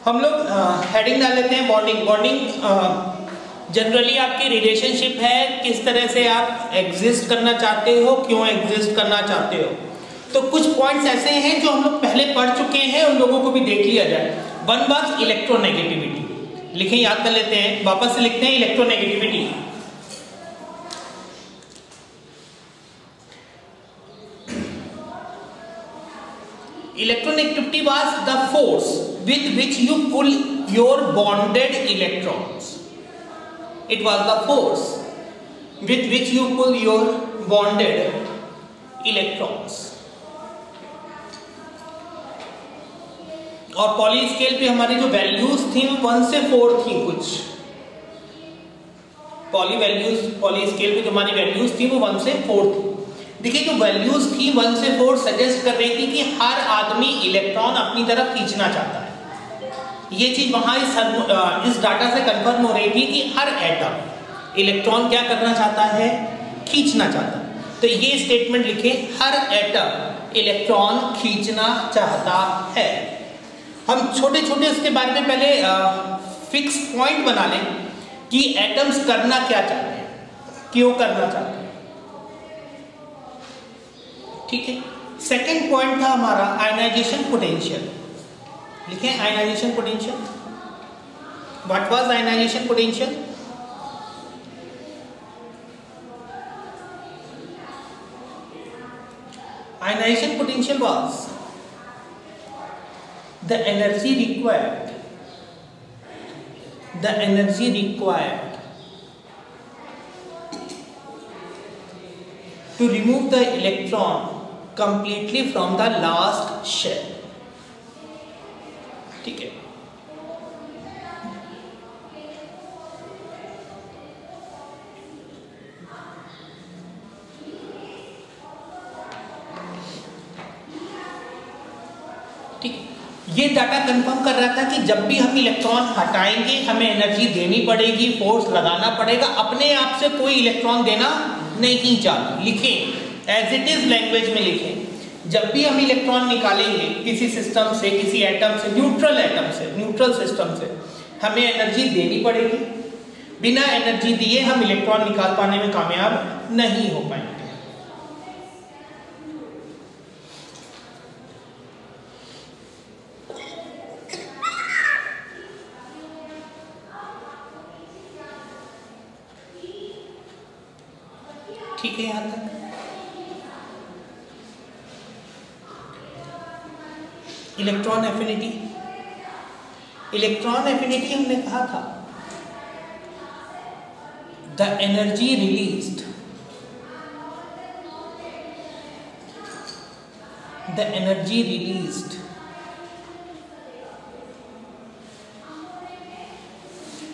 हम लोग हेडिंग डाल लेते हैं बॉन्डिंग। बॉन्डिंग जनरली आपकी रिलेशनशिप है, किस तरह से आप एग्जिस्ट करना चाहते हो, क्यों एग्जिस्ट करना चाहते हो। तो कुछ पॉइंट्स ऐसे हैं जो हम लोग पहले पढ़ चुके हैं, उन लोगों को भी देख लिया जाए। वन वाज इलेक्ट्रोनेगेटिविटी, लिखें, याद कर लेते हैं, वापस से लिखते हैं electronegativity. Electronegativity was the force with which you pull your bonded electrons. It was the force with which you pull your bonded electrons. और पॉली स्केल पे हमारी जो वैल्यूज थी वो 1 से 4 थी। कुछ पॉली स्केल पे जो हमारी वैल्यूज थी वो 1 से 4 थी। देखिए जो वैल्यूज थी 1 से 4 सजेस्ट कर रही थी कि हर आदमी इलेक्ट्रॉन अपनी तरफ खींचना चाहता है। ये चीज वहां इस डाटा से कंफर्म हो रही थी कि हर एटम इलेक्ट्रॉन क्या करना चाहता है, खींचना चाहता है। तो ये स्टेटमेंट लिखे, हर एटम इलेक्ट्रॉन खींचना चाहता है। हम छोटे छोटे उसके बारे में पहले फिक्स पॉइंट बना लें कि एटम्स करना क्या चाहते हैं, क्यों करना चाहते हैं। ठीक है, सेकेंड पॉइंट था हमारा आयनाइजेशन पोटेंशियल। लिखें ionisation potential. What was ionisation potential? Ionisation potential was the energy required to remove the electron completely from the last shell। ठीक है, ठीक, ये डाटा कंफर्म कर रहा था कि जब भी हम इलेक्ट्रॉन हटाएंगे हमें एनर्जी देनी पड़ेगी, फोर्स लगाना पड़ेगा, अपने आप से कोई इलेक्ट्रॉन देना नहीं चाहता। लिखें एज इट इज लैंग्वेज में लिखें, जब भी हम इलेक्ट्रॉन निकालेंगे किसी सिस्टम से, किसी एटम से, न्यूट्रल सिस्टम से, हमें एनर्जी देनी पड़ेगी। बिना एनर्जी दिए हम इलेक्ट्रॉन निकाल पाने में कामयाब नहीं हो पाएंगे। ठीक है, यहां तक इलेक्ट्रॉन एफिनिटी। इलेक्ट्रॉन एफिनिटी हमने कहा था the energy released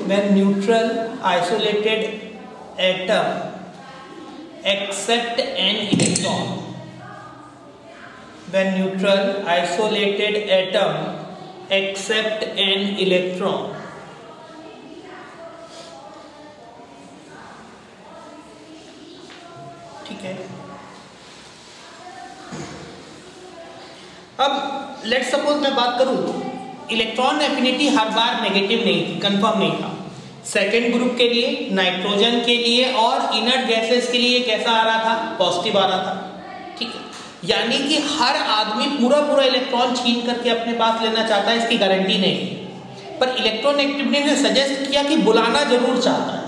when neutral isolated atom accept an electron, when neutral isolated atom accept an electron, ठीक है। अब लेट्स सपोज मैं बात करूं, इलेक्ट्रॉन एफिनिटी हर बार नेगेटिव नहीं थी, कंफर्म नहीं था। सेकेंड ग्रुप के लिए, नाइट्रोजन के लिए और इनर्ट गैसेस के लिए कैसा आ रहा था, पॉजिटिव आ रहा था। ठीक है, यानी कि हर आदमी पूरा इलेक्ट्रॉन छीन करके अपने पास लेना चाहता है, इसकी गारंटी नहीं है। पर इलेक्ट्रोनेगेटिविटी ने सजेस्ट किया कि बुलाना जरूर चाहता है।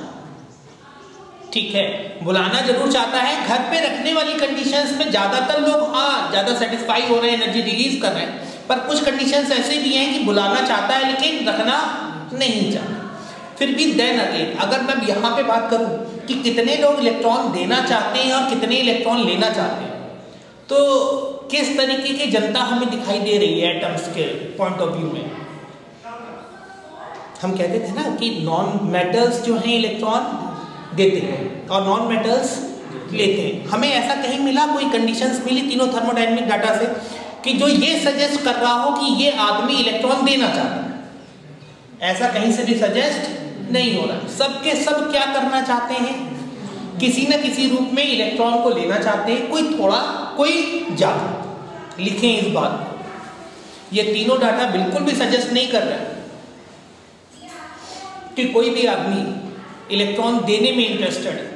ठीक है, बुलाना जरूर चाहता है। घर पे रखने वाली कंडीशंस में ज्यादातर लोग ज्यादा सेटिस्फाई हो रहे हैं, एनर्जी रिलीज कर रहे हैं। पर कुछ कंडीशंस ऐसे भी हैं कि बुलाना चाहता है लेकिन रखना नहीं चाहता। फिर भी देन अगेन अगर मैं यहाँ पे बात करूं कि कितने लोग इलेक्ट्रॉन देना चाहते हैं और कितने इलेक्ट्रॉन लेना चाहते हैं, तो किस तरीके की जनता हमें दिखाई दे रही है एटम्स के पॉइंट ऑफ व्यू में। हम कहते थे ना कि नॉन मेटल्स जो हैं इलेक्ट्रॉन देते हैं और नॉन मेटल्स लेते हैं। हमें ऐसा कहीं मिला, कोई कंडीशंस मिली तीनों थर्मोडायनेमिक डाटा से कि जो ये सजेस्ट कर रहा हो कि ये आदमी इलेक्ट्रॉन देना चाहता है? ऐसा कहीं से भी सजेस्ट नहीं हो रहा। सबके सब क्या करना चाहते हैं, किसी न किसी रूप में इलेक्ट्रॉन को लेना चाहते हैं, कोई थोड़ा कोई ज्यादा। लिखें इस बात को, ये तीनों डाटा बिल्कुल भी सजेस्ट नहीं कर रहे कि कोई भी आदमी इलेक्ट्रॉन देने में इंटरेस्टेड है।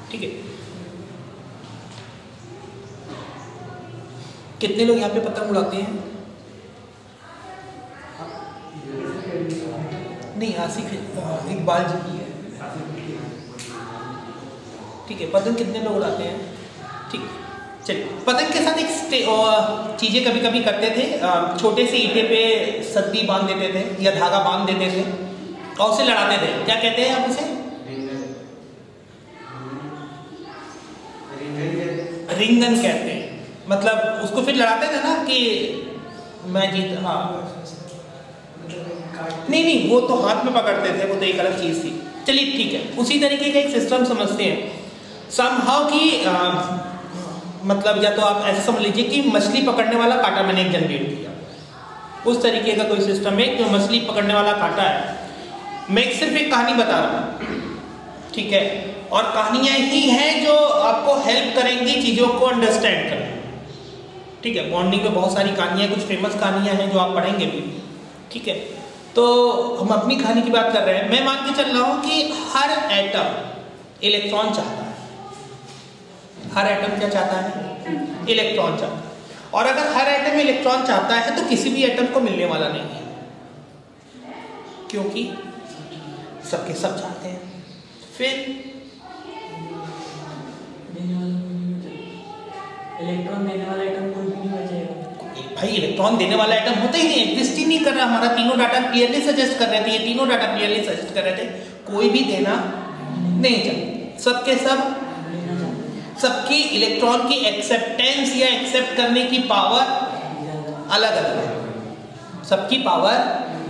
ठीक है, कितने लोग यहाँ पे पतंग उड़ाते हैं? नहीं, आसिफ इकबाल जी की है। ठीक है, पतंग कितने लोग उड़ाते हैं? ठीक, चलिए। पतंग के साथ एक चीजें कभी कभी करते थे, छोटे से ईंटे पे सद्दी बांध देते थे या धागा बांध देते थे और उसे लड़ाते थे। क्या कहते हैं आप उसे? रिंगन कहते हैं। मतलब उसको फिर लड़ाते थे ना कि मैं जीत, हाँ नहीं, वो तो हाथ में पकड़ते थे, वो तो एक अलग चीज थी। चलिए ठीक है, उसी तरीके का एक सिस्टम समझते हैं समहाउ कि मतलब या तो आप ऐसे समझ लीजिए कि मछली पकड़ने वाला कांटा मैंने एक जनरेट किया, उस तरीके का कोई सिस्टम है जो मछली पकड़ने वाला कांटा है। मैं सिर्फ एक कहानी बता रहा हूँ, ठीक है, और कहानियां ही हैं जो आपको हेल्प करेंगी चीजों को अंडरस्टैंड करने। ठीक है, बॉन्डिंग में बहुत सारी कहानियां, कुछ फेमस कहानियां हैं जो आप पढ़ेंगे भी। ठीक है, तो हम अपनी कहानी की बात कर रहे हैं। मैं मान के चल रहा हूं कि हर एटम इलेक्ट्रॉन चाहता है। हर एटम क्या चाहता है? इलेक्ट्रॉन चाहता है। और अगर हर एटम इलेक्ट्रॉन चाहता है तो किसी भी एटम को मिलने वाला नहीं है, क्योंकि सबके सब चाहते हैं। फिर इलेक्ट्रॉन देने वाला एटम कोई भी नहीं बचेगा। भाई इलेक्ट्रॉन देने वाला एटम होता ही नहीं, एग्जिस्ट ही नहीं कर रहा। हमारा तीनों डाटा क्लियरली सजेस्ट कर रहे थे, ये तीनों डाटा क्लियरली सजेस्ट कर रहे थे कोई भी देना नहीं चाहते। सबके सब, सबकी इलेक्ट्रॉन की एक्सेप्टेंस या एक्सेप्ट करने की पावर अलग अलग है। सबकी पावर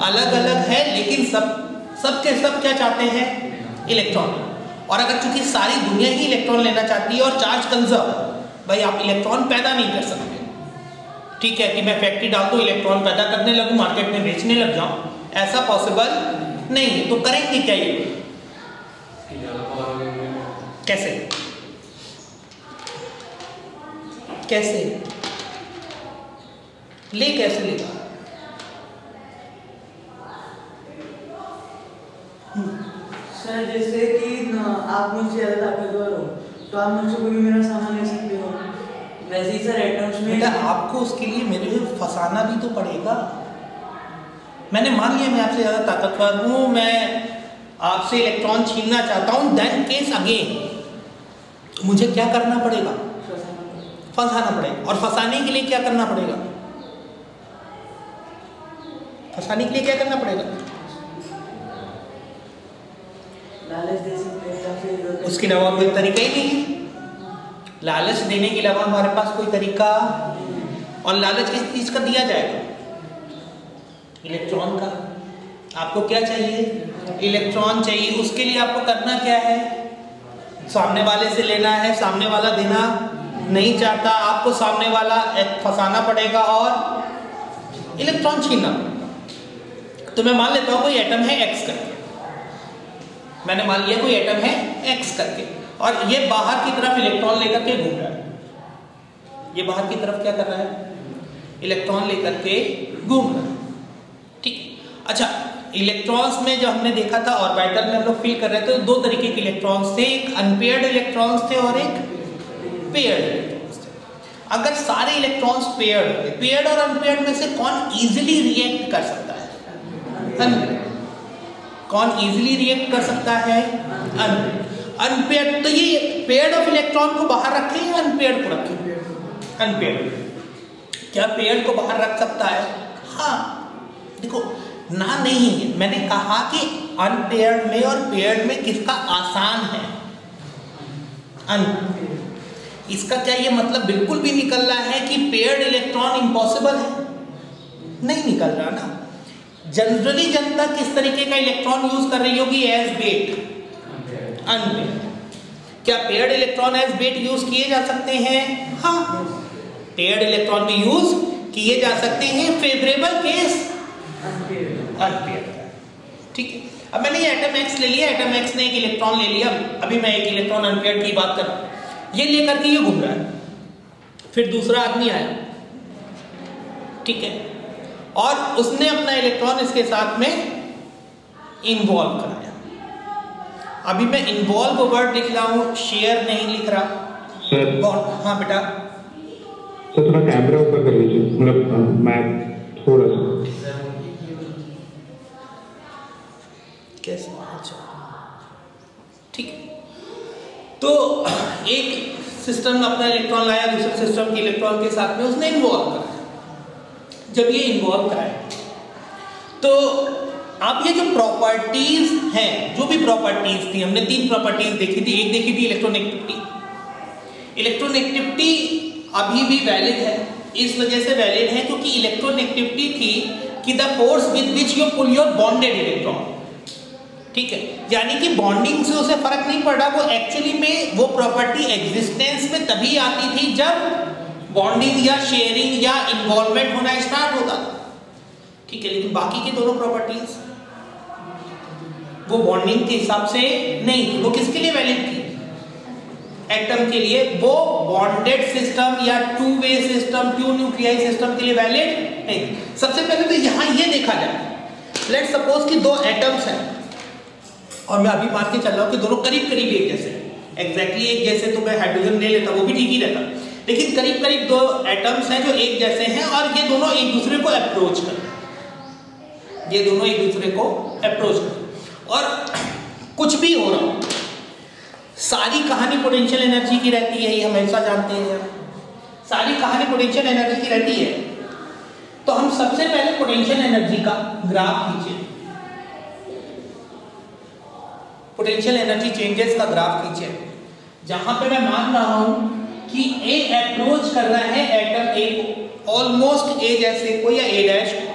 अलग अलग है, लेकिन सबके सब क्या चाहते हैं? इलेक्ट्रॉन। और अगर चूंकि सारी दुनिया ही इलेक्ट्रॉन लेना चाहती है और चार्ज कंजर्व, भाई आप इलेक्ट्रॉन पैदा नहीं कर सकते। ठीक है, कि मैं फैक्ट्री डाल दूं, इलेक्ट्रॉन पैदा करने लगूं, मार्केट में बेचने लग जाऊं, ऐसा पॉसिबल नहीं है। तो करेंगे क्या ये? कैसे? कैसे ले, कैसे लेगा? सर जैसे कि आप मुझसे ज़्यादा ताकतवर हो तो आप मुझसे कोई मेरा सामान ले सकते हो। वैसे ही सर एटम्स में बेटा आपको उसके लिए मेरे को फंसाना भी तो पड़ेगा। मैंने मान लिया मैं आपसे ज़्यादा ताकतवर हूँ, मैं आपसे इलेक्ट्रॉन छीनना चाहता हूँ, देन केस अगेन मुझे क्या करना पड़ेगा? फंसाना पड़ेगा। और फंसाने के लिए क्या करना पड़ेगा? फंसाने के लिए क्या करना पड़ेगा? लालच दे सकते हैं या फिर उसके अलावा कोई तरीका ही नहीं है। लालच देने के अलावा हमारे पास कोई तरीका, और लालच किस चीज का दिया जाएगा? इलेक्ट्रॉन का। आपको क्या चाहिए? इलेक्ट्रॉन चाहिए। उसके लिए आपको करना क्या है? सामने वाले से लेना है, सामने वाला देना नहीं चाहता, आपको सामने वाला फंसाना पड़ेगा और इलेक्ट्रॉन छीनना पड़ेगा। तो मैं मान लेता हूं कोई एटम है एक्स करके, मैंने मान लिया कोई एटम है एक्स करके, और ये बाहर की तरफ इलेक्ट्रॉन लेकर के घूम रहा है। ये बाहर की तरफ क्या कर रहा है? इलेक्ट्रॉन लेकर के घूम रहा है। ठीक, अच्छा, इलेक्ट्रॉन्स में जो हमने देखा था ऑर्बिटल में हम लोग फील कर रहे थे, दो तरीके के इलेक्ट्रॉन्स थे, एक अनपेयर्ड इलेक्ट्रॉन्स थे और एक पेयर्ड इलेक्ट्रॉन्स थे। अगर सारे इलेक्ट्रॉन्स पेयर्ड होंगे, पेयर्ड और अनपेयर्ड में से कौन इजीली रिएक्ट कर सकता है? अनपेयर्ड। कौन इजीली रिएक्ट कर सकता है? अनपेयर्ड। तो ये पेयर्ड ऑफ इलेक्ट्रॉन को बाहर रखें या अनपेयर्ड को रखें? अनपेयर्ड। क्या पेयर्ड को बाहर रख सकता है? हाँ, देखो ना, नहीं, मैंने कहा कि अनपेयर्ड में और पेयर्ड में किसका आसान है? अनपेयर्ड। इसका क्या ये मतलब बिल्कुल भी निकल रहा है कि पेयर्ड इलेक्ट्रॉन इम्पॉसिबल है? नहीं निकल रहा ना। जनरली जनता किस तरीके का इलेक्ट्रॉन यूज कर रही होगी एज बेट? अनपेयर्ड। क्या paired electron as bait use किए जा सकते हैं? हाँ, पेयर्ड इलेक्ट्रॉन भी यूज किए जा सकते हैं। Favourable case unpaired. ठीक है, अब मैंने ये एटम एक्स ले लिया, एटम एक्स ने एक इलेक्ट्रॉन ले लिया, अभी मैं एक इलेक्ट्रॉन अनपेयर्ड की बात कर रहा हूं, ये लेकर के ये घूम रहा है। फिर दूसरा आदमी आया, ठीक है, और उसने अपना इलेक्ट्रॉन इसके साथ में इन्वॉल्व कराया। अभी मैं इन्वॉल्व वर्ड लिख रहा हूं, शेयर नहीं लिख रहा सर। हाँ बेटा, सर थोड़ा कैमरा ऊपर कर लीजिए, मतलब मैं थोड़ा सा कैसे? अच्छा, ठीक है। तो एक सिस्टम में अपना इलेक्ट्रॉन लाया, दूसरे सिस्टम के इलेक्ट्रॉन के साथ में उसने इन्वॉल्व कराया। जब ये इन्वॉल्व कराया तो अब ये जो प्रॉपर्टीज हैं, जो भी प्रॉपर्टीज थी, हमने 3 प्रॉपर्टीज देखी थी। एक देखी थी इलेक्ट्रोनेगेटिविटी। इलेक्ट्रोनेगेटिविटी अभी भी वैलिड है, इस वजह से वैलिड है क्योंकि इलेक्ट्रोनेगेटिविटी थी कि the force with which you pull your bonded electron. ठीक है, यानी कि बॉन्डिंग से उसे फर्क नहीं पड़ रहा, वो एक्चुअली में वो प्रॉपर्टी एग्जिस्टेंस में तभी आती थी जब बॉन्डिंग या शेयरिंग या इन्वॉल्वमेंट होना स्टार्ट होता था। ठीक है, लेकिन बाकी की दोनों प्रॉपर्टीज वो बॉन्डिंग के हिसाब से नहीं थी। वो किसके लिए वैलिड थी? एटम के लिए। वो बॉन्डेड सिस्टम या two way system, two nuclei system के लिए वैलिड नहीं। सबसे पहले तो यहां ये देखा जाए, लेट्स सपोज कि 2 एटम्स हैं और मैं अभी मान के चल रहा हूं कि दोनों करीब करीब एक जैसे, एग्जैक्टली एक जैसे तो मैं हाइड्रोजन ले लेता, वो भी ठीक ही रहता, लेकिन करीब करीब 2 एटम्स हैं जो एक जैसे हैं और ये दोनों एक दूसरे को अप्रोच कर रहे हैं, ये दोनों एक दूसरे को अप्रोच कर रहे हैं और कुछ भी हो रहा हो, सारी कहानी पोटेंशियल एनर्जी की रहती है, ये हमेशा जानते हैं, सारी कहानी पोटेंशियल एनर्जी की रहती है। तो हम सबसे पहले पोटेंशियल एनर्जी का ग्राफ खींचे, पोटेंशियल एनर्जी चेंजेस का ग्राफ खींचे, जहां पे मैं मान रहा हूं कि ए अप्रोच कर रहा है एटम ए को, ऑलमोस्ट ए जैसे को या ए डैश को,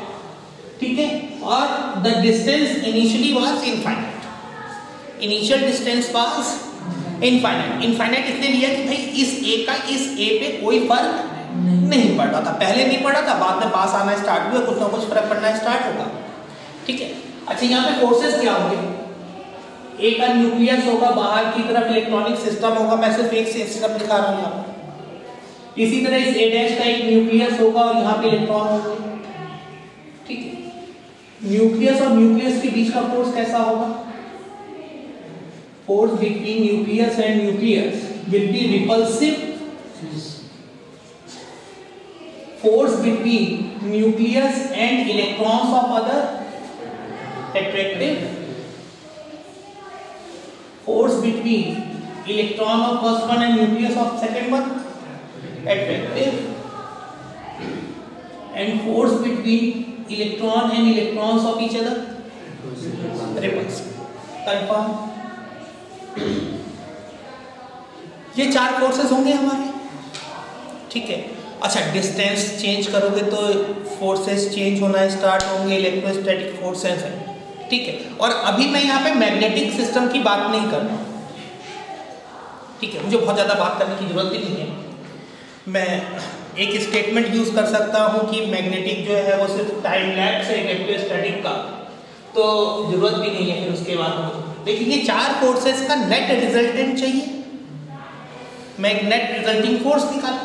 ठीक है, और the distance initially was infinite, initial distance was infinite. Infinite इसलिए लिया कि भाई इस ए का इस ए पे कोई फर्क नहीं पड़ रहा था, पहले नहीं पड़ा था, बाद में पास आना स्टार्ट हुआ, कुछ ना कुछ फर्क पड़ना स्टार्ट होगा। ठीक है, अच्छा यहाँ पे फोर्सेस क्या होंगे? ए का न्यूक्लियस होगा, बाहर की तरफ इलेक्ट्रॉनिक सिस्टम होगा, मैं सिर्फ एक सिस्टम दिखा रहा हूँ यहाँ पर। इसी तरह इस ए डैश का एक न्यूक्लियस होगा और यहाँ पे इलेक्ट्रॉन होंगे। ठीक है, न्यूक्लियस और न्यूक्लियस के बीच का फोर्स कैसा होगा? Force between nucleus and nucleus will be repulsive. Force between nucleus and electrons of other attractive. Force between electron of first one and nucleus of second one attractive. And force between electron and electrons of each other repulsive. Confirm? ये 4 forces होंगे हमारे। ठीक है, अच्छा distance change करोगे तो forces change होना start होंगे, इलेक्ट्रोस्टैटिक फोर्सेस हैं। ठीक है, और अभी मैं यहाँ पे मैग्नेटिक सिस्टम की बात नहीं कर रहा हूँ। ठीक है, मुझे बहुत ज़्यादा बात करने की जरूरत भी नहीं है, मैं एक स्टेटमेंट यूज कर सकता हूँ कि मैग्नेटिक जो है वो सिर्फ टाइम लैप्स है इलेक्ट्रोस्टैटिक का, तो जरूरत भी नहीं है फिर उसके बाद मुझे। लेकिन ये 4 फोर्सेस का नेट रिजल्टेंट चाहिए, मैं एक नेट रिजल्टिंग फोर्स निकालूं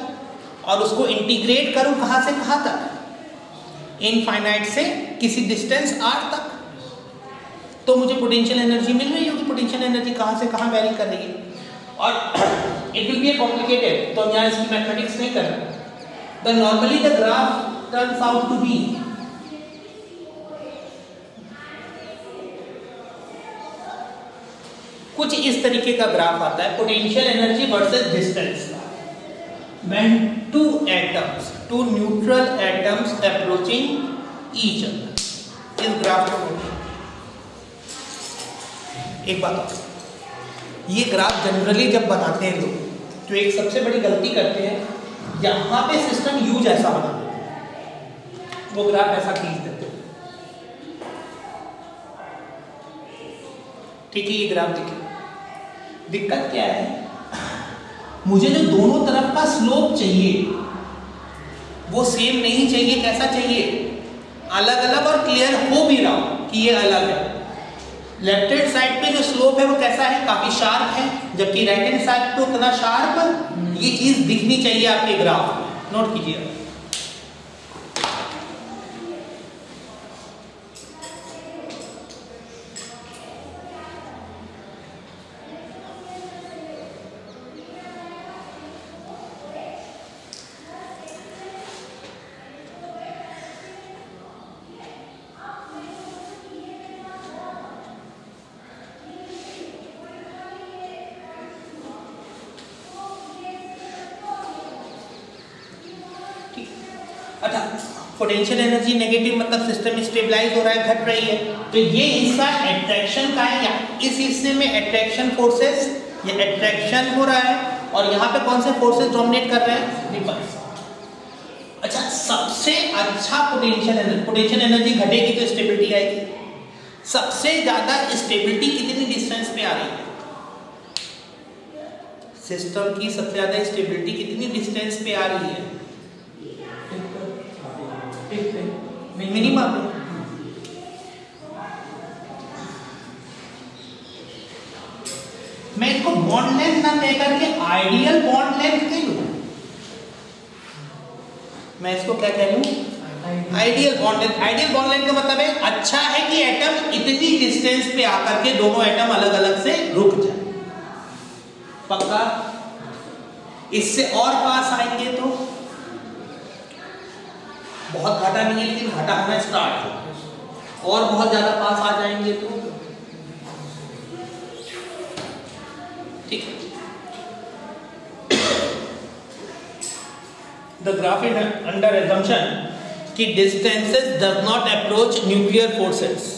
और उसको इंटीग्रेट करूं कहां से कहां तक, इनफाइनाइट से किसी डिस्टेंस r तक, तो मुझे पोटेंशियल एनर्जी मिल रही होगी। पोटेंशियल एनर्जी कहां से कहां वेरी कर रही है और इट विल बी कॉम्प्लिकेटेड, तो यहाँ इसकी मैथमेटिक्स नहीं कर रहा। The normally the graph turns out to be कुछ इस तरीके का ग्राफ आता है, potential energy versus distance. When 2 atoms, 2 neutral atoms approaching each other, इस ग्राफ को एक बात, ये ग्राफ जनरली जब बनाते हैं लोग तो एक सबसे बड़ी गलती करते हैं, यहाँ पे सिस्टम यू जैसा बना देते हैं, वो ग्राफ ऐसा खींच देते हैं। ठीक है, ये ग्राफ देखिए। दिक्कत क्या है, मुझे जो दोनों तरफ का स्लोप चाहिए वो सेम नहीं चाहिए। कैसा चाहिए? अलग अलग, और क्लियर हो भी रहा हो कि ये अलग है। लेफ्ट हैंड साइड पे जो स्लोप है वो कैसा है? काफी शार्प है, जबकि राइट हैंड साइड पे उतना शार्प ये चीज दिखनी चाहिए आपके ग्राफ में। नोट कीजिए। अच्छा, पोटेंशियल एनर्जी नेगेटिव मतलब सिस्टम स्टेबलाइज हो रहा है, घट रही है। तो ये हिस्सा एट्रैक्शन का है, या इस हिस्से में एट्रैक्शन फोर्सेस, ये एट्रैक्शन हो रहा है, और यहाँ पे कौन से फोर्सेस डोमिनेट कर रहे हैं? रिपल्स। अच्छा, सबसे अच्छा पोटेंशियल एनर्जी घटेगी तो स्टेबिलिटी आएगी। सबसे ज्यादा स्टेबिलिटी कितनी डिस्टेंस पे आ रही है? सिस्टम की सबसे ज्यादा स्टेबिलिटी कितनी डिस्टेंस पे आ रही है? मिनिमम। मैं इसको बॉन्ड लेंथ ना तय करके आइडियल बॉन्ड लेंथ कह लूं। मैं इसको क्या कह लूं? Ideal bond length. Ideal bond length का मतलब है अच्छा है कि एटम इतनी डिस्टेंस पे आकर के दोनों एटम अलग अलग से रुक जाए। पक्का? इससे और पास आएंगे तो बहुत घाटा नहीं है, लेकिन घाटा होना स्टार्ट हो, और बहुत ज्यादा पास आ जाएंगे तो ठीक है। The graph is under assumption कि distances does not approach nuclear forces.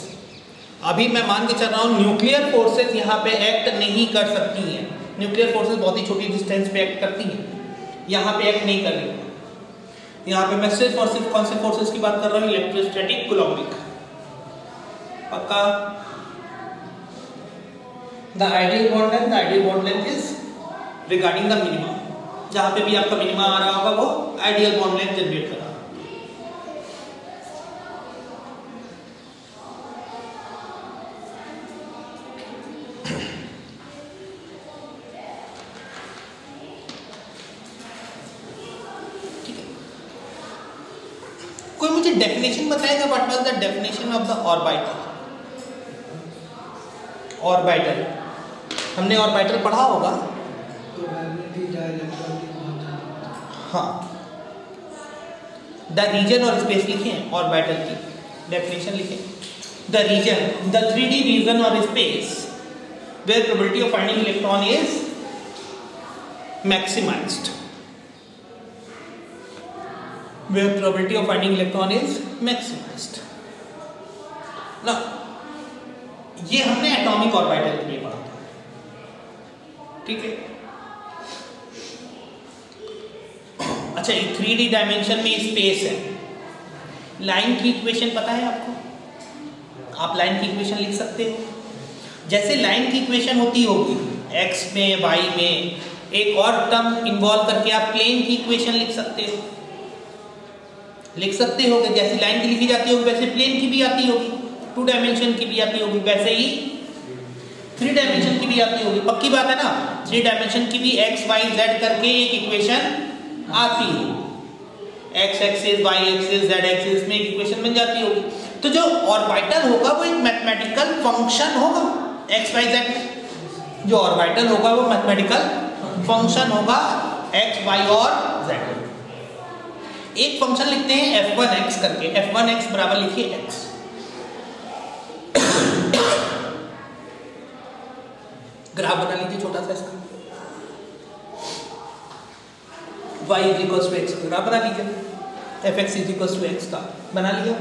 अभी मैं मान के चल रहा हूं न्यूक्लियर फोर्सेस यहाँ पे एक्ट नहीं कर सकती हैं। न्यूक्लियर फोर्सेस बहुत ही छोटी डिस्टेंस पे एक्ट करती हैं, यहाँ पे एक्ट नहीं कर रही। यहाँ पे मैं सिर्फ और सिर्फ कौन से फोर्सेस की बात कर रहा हूँ? इलेक्ट्रोस्टैटिक, कूलॉम्बिक। पक्का? The ideal bond length is regarding the minimum. जहां पे भी आपका मिनिमम आ रहा होगा वो आइडियल बॉन्ड लेंथ जनरेट कर रहा है। कोई मुझे डेफिनेशन बताएगा? What was the definition of the orbital? Orbital हमने ऑर्बिटल पढ़ा होगा। हाँ, द रीजन और स्पेस लिखे हैं, ऑर्बिटल की डेफिनेशन लिखे। The region, the 3D region और space where probability of finding electron is maximized. where probability of finding electron is maximized. Now, ये हमने एटॉमिक ऑर्बिटल के लिए पढ़ा था, ठीक है। अच्छा, ये 3D डायमेंशन में स्पेस है। लाइन की इक्वेशन पता है आपको? आप लाइन की इक्वेशन लिख सकते हो। जैसे लाइन की इक्वेशन होती होगी x में, y में, एक और टर्म इन्वॉल्व करके आप प्लेन की इक्वेशन लिख सकते हो। जैसे लाइन की लिखी जाती होगी वैसे प्लेन की भी आती होगी, 2 डायमेंशन की भी आती होगी, वैसे ही 3 डायमेंशन की भी आती होगी। पक्की बात है ना? 3 डायमेंशन की भी x, y, z करके एक इक्वेशन आती है। x axis, y axis, z axis में एक इक्वेशन बन जाती होगी। तो जो ऑर्बिटल होगा वो एक मैथमेटिकल फंक्शन होगा। x, y, z जो ऑर्बिटल होगा वो मैथमेटिकल फंक्शन होगा x, y और z। एक फंक्शन लिखते हैं f1x करके। f1x बराबर लिखिए x। ग्राफ बना लीजिए छोटा सा इसका। y is equal to x, graph बना लीजिए। fx is equal to x का बना लिया।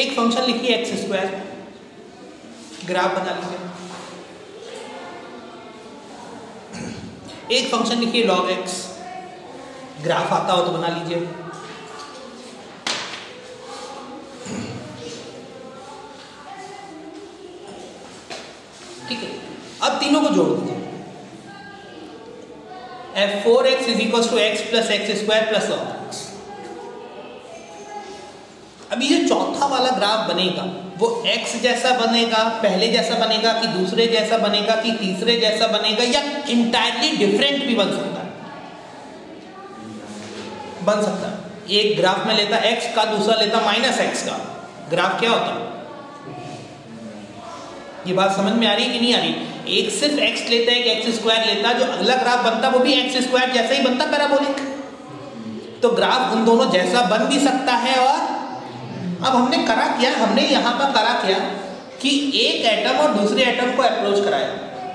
एक फंक्शन लिखिए x स्क्वायर, ग्राफ बना लीजिए। एक फंक्शन लिखिए log x, ग्राफ आता हो तो बना लीजिए। ठीक है, अब तीनों को जोड़ दीजिए। f4x is equal to x plus x square plus x। अभी ये चौथा वाला ग्राफ बनेगा वो x जैसा बनेगा, पहले जैसा बनेगा, कि दूसरे जैसा बनेगा, कि तीसरे जैसा बनेगा, या इंटायरली डिफरेंट भी बन सकता है। बन सकता है एक ग्राफ में लेता x का, दूसरा लेता माइनस एक्स का, ग्राफ क्या होता है? ये बात समझ में आ रही है कि नहीं आ रही? एक सिर्फ x लेता है, एक एक्स स्क्वायर लेता है, जो अगला ग्राफ बनता वो भी एक्स स्क्वायर जैसा ही बनता, पैराबोलिक। तो ग्राफ उन दोनों जैसा बन भी सकता है। और अब हमने करा क्या, हमने यहाँ पर करा क्या कि एक एटम और दूसरे एटम को अप्रोच कराया,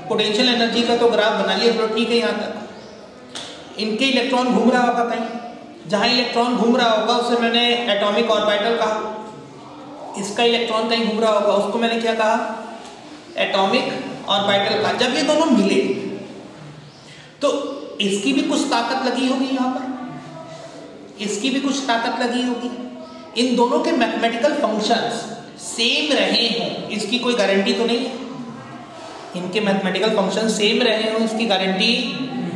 पोटेंशियल एनर्जी का तो ग्राफ बना लिया, ठीक है। यहाँ तक इनके इलेक्ट्रॉन घूम रहा होगा कहीं, जहाँ इलेक्ट्रॉन घूम रहा होगा उसे मैंने एटॉमिक ऑर्बिटल कहा। इसका इलेक्ट्रॉन कहीं घूम रहा होगा उसको मैंने क्या कहा? एटॉमिक ऑर्बिटल का। जब ये दोनों मिले तो इसकी भी कुछ ताकत लगी होगी, यहाँ पर इसकी भी कुछ ताकत लगी होगी। इन दोनों के मैथमेटिकल फंक्शंस सेम रहे हों इसकी कोई गारंटी तो नहीं है। इनके मैथमेटिकल फंक्शन सेम रहे हों इसकी गारंटी,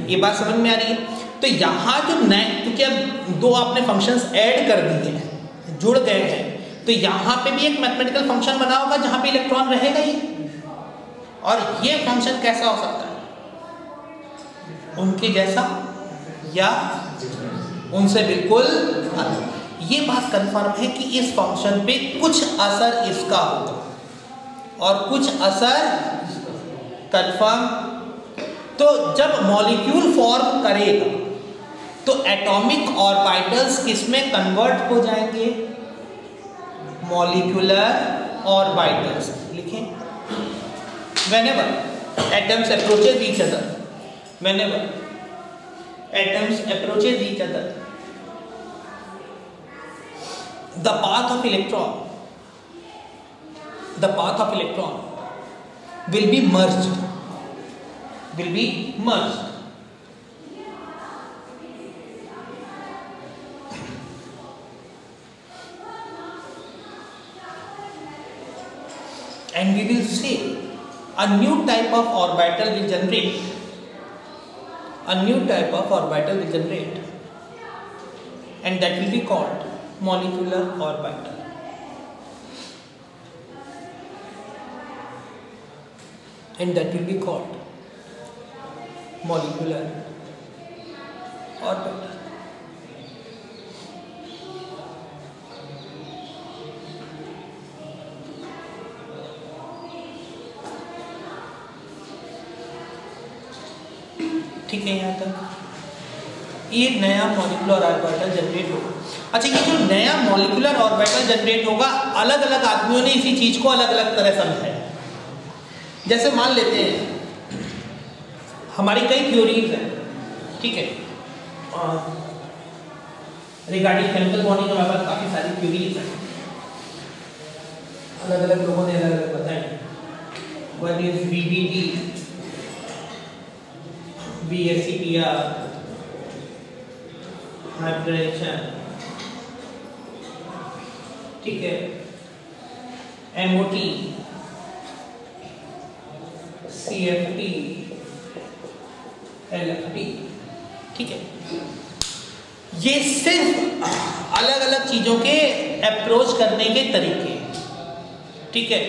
ये बात समझ में आ रही है? तो यहाँ जो नए, क्योंकि अब दो आपने फंक्शंस ऐड कर दिए हैं, जुड़ गए हैं, तो यहाँ पे भी एक मैथमेटिकल फंक्शन बना होगा जहाँ पे इलेक्ट्रॉन रहेगा ही। और ये फंक्शन कैसा हो सकता है? उनके जैसा या उनसे बिल्कुल अलग। ये बात कंफर्म है कि इस फंक्शन पे कुछ असर इसका होगा और कुछ असर कंफर्म। तो जब मॉलिक्यूल फॉर्म करेगा तो एटॉमिक ऑर्बिटल्स किसमें कन्वर्ट हो जाएंगे? Molecular orbitals. लिखें, whenever atoms approaches each other, whenever atoms approaches each other, the path of electron will be merged, and we will say a new type of orbital will generate, and that will be called molecular orbital. And that will be called molecular orbital. ठीक है, यहाँ तक ये नया molecular orbital generate होगा। अच्छा, ये जो नया मॉलिक्यूलर ऑर्बिटल जनरेट होगा, अलग अलग आदमियों ने इसी चीज को अलग अलग तरह समझा है। जैसे मान लेते हैं हमारी कई थ्योरीज हैं, ठीक है, रिगार्डिंग केमिकल बॉन्डिंग हमारे पास काफी सारी थ्योरीज हैं, अलग अलग लोगों ने अलग अलग बताई। One is VBD, BSEPR, hybridisation, ठीक है, MOT, CFT, LFT, ठीक है। ये सिर्फ अलग अलग चीजों के अप्रोच करने के तरीके, ठीक है।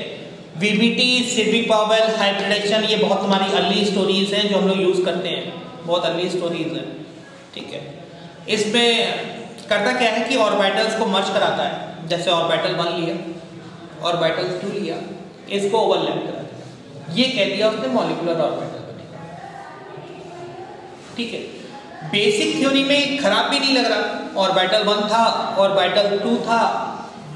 VBT, सिल्विक पावेल, हाइब्रिडेशन, ये बहुत हमारी अर्ली स्टोरीज हैं जो हम लोग यूज करते हैं, बहुत अर्ली स्टोरीज हैं, ठीक है। इसमें करता क्या है कि ऑर्बिटल्स को मर्ज कराता है। जैसे ऑर्बिटल 1 लिया, ऑर्बिटल 2 लिया, इसको ओवरलैप करा दिया, ये कह दिया उसने मॉलिक्यूलर ऑर्बिटल बनेगा, ठीक है। बेसिक थ्योरी में खराब भी नहीं लग रहा, ऑर्बिटल 1 था, ऑर्बिटल 2 था,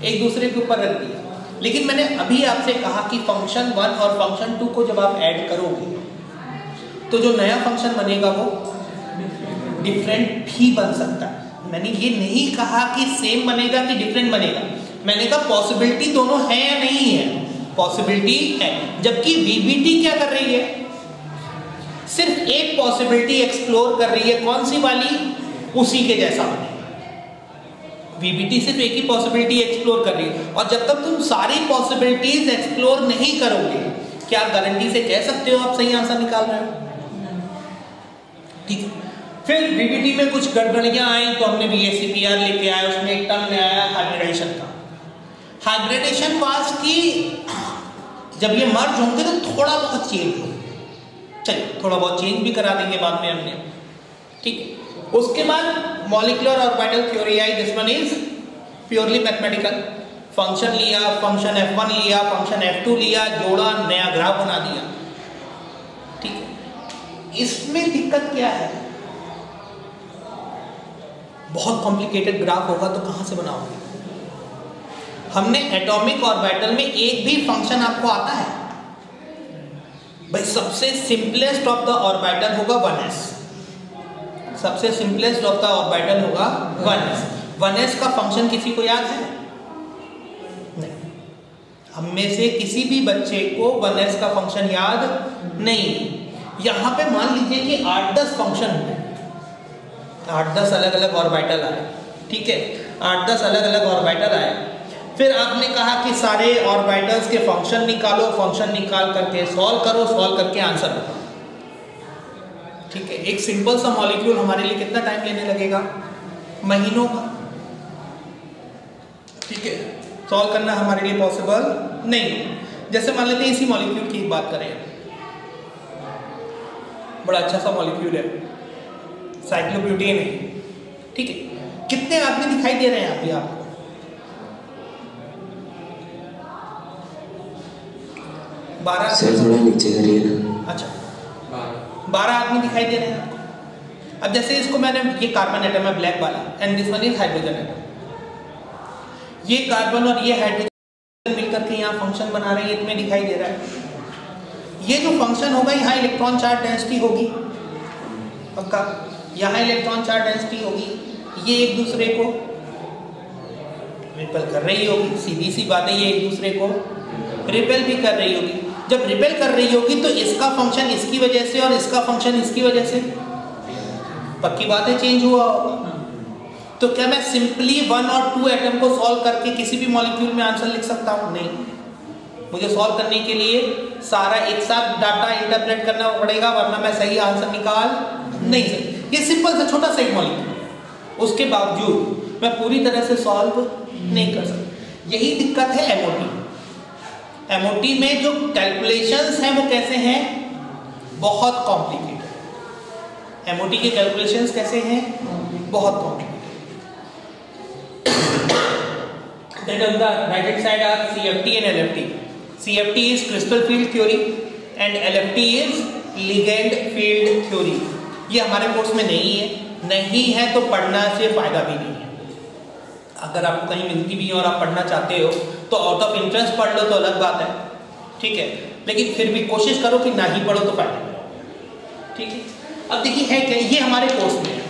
एक दूसरे के ऊपर रख दिया। लेकिन मैंने अभी आपसे कहा कि फंक्शन 1 और फंक्शन 2 को जब आप ऐड करोगे तो जो नया फंक्शन बनेगा वो डिफरेंट भी बन सकता है। मैंने ये नहीं कहा कि सेम बनेगा कि डिफरेंट बनेगा, मैंने कहा पॉसिबिलिटी दोनों है या नहीं है, पॉसिबिलिटी है। जबकि VBT क्या कर रही है? सिर्फ एक पॉसिबिलिटी एक्सप्लोर कर रही है, कौन सी वाली? उसी के जैसा बनेगा। VBT सिर्फ एक ही पॉसिबिलिटी एक्सप्लोर कर रही है, और जब तक तुम सारी पॉसिबिलिटीज एक्सप्लोर नहीं करोगे क्या आप गारंटी से कह सकते हो आप सही आंसर निकाल रहे हो? ठीक है। फिर बीबीटी में कुछ गड़बड़ियां आई तो हमने VSEPR लेके आया, उसमें एक टर्म ले आया हाइब्रिडेशन का। हाइब्रिडेशन वाज की जब ये मर्ज होंगे तो थोड़ा बहुत चेंज हो, चलिए थोड़ा बहुत चेंज भी करा देंगे बाद में हमने, ठीक है। उसके बाद molecular orbital theory I, this one is purely mathematical. Function लिया, फंक्शन F1 लिया, फंक्शन F2 लिया, जोड़ा, नया ग्राफ बना दिया, ठीक है। इसमें दिक्कत क्या है, बहुत कॉम्प्लिकेटेड ग्राफ होगा तो कहां से बनाओगे? हमने एटॉमिक ऑर्बिटल में एक भी फंक्शन आपको आता है भाई? सबसे सिंपलेस्ट ऑफ द ऑर्बिटल होगा 1s, सबसे सिंपलेस्ट ऑफ द ऑर्बिटल होगा 1s। 1s का फंक्शन किसी को याद है? नहीं, हम में से किसी भी बच्चे को 1s का फंक्शन याद नहीं। यहां पे मान लीजिए कि 8-10 फंक्शन हुए, 8-10 अलग अलग ऑर्बिटल आए, ठीक है, 8-10 अलग अलग ऑर्बिटल आए। फिर आपने कहा कि सारे ऑर्बिटल्स के फंक्शन निकालो, फंक्शन निकाल करके सॉल्व करो, सॉल्व करके आंसर बताओ, ठीक है। एक सिंपल सा मॉलिक्यूल हमारे लिए कितना टाइम लेने लगेगा? महीनों का, ठीक है। सॉल्व करना हमारे लिए पॉसिबल नहीं। जैसे मान लेते हैं इसी मॉलिक्यूल की बात करें, बड़ा अच्छा सा मॉलिक्यूल है, साइक्लोब्यूटेन है, ठीक है। कितने आदमी दिखाई दे रहे हैं अभी आपको? 12। सर थोड़ा नीचे करिए ना। अच्छा, 12 आदमी दिखाई दे रहे हैं आपको। अब जैसे इसको मैंने, ये कार्बन एटम है ब्लैक वाला, and this one is hydrogen atom. ये कार्बन और ये हाइड्रोजन मिलकर के यहाँ फंक्शन बना रहे हैं, इतने दिखाई दे रहा है। ये जो फंक्शन होगा, यहाँ इलेक्ट्रॉन चार्ज डेंसिटी होगी पक्का, यहाँ इलेक्ट्रॉन चार्ज डेंसिटी होगी, ये एक दूसरे को रिपेल कर रही होगी, सीधी सी बात है, ये एक दूसरे को रिपेल भी कर रही होगी। जब रिपेल कर रही होगी तो इसका फंक्शन इसकी वजह से और इसका फंक्शन इसकी वजह से, पक्की बात है, चेंज हुआ होगा। तो क्या मैं सिंपली 1 और 2 एटम को सॉल्व करके किसी भी मॉलिक्यूल में आंसर लिख सकता हूँ? नहीं, मुझे सॉल्व करने के लिए सारा एक साथ डाटा इंटरप्रेट करना पड़ेगा, वरना मैं सही आंसर निकाल नहीं सकता। ये सिंपल सा छोटा सा एक मॉलिक्यूल, उसके बावजूद मैं पूरी तरह से सॉल्व नहीं कर सकता। यही दिक्कत है एमओटी। एमओटी में जो कैलकुलेशंस हैं वो कैसे हैं? बहुत कॉम्प्लिकेटेड। एमओटी के कैलकुलेशंस कैसे हैं? बहुत complicated. Then on the right hand side are CFT and LFT. CFT is crystal field theory and LFT is ligand field theory. ये हमारे कोर्स में नहीं है तो पढ़ना से फायदा भी नहीं है। अगर आपको कहीं मिलती भी है और आप पढ़ना चाहते हो तो आउट ऑफ इंटरेस्ट पढ़ लो तो अलग बात है, ठीक है, लेकिन फिर भी कोशिश करो कि ना ही पढ़ो तो फायदा नहीं, ठीक है। अब देखिए है क्या, ये हमारे कोर्स में है,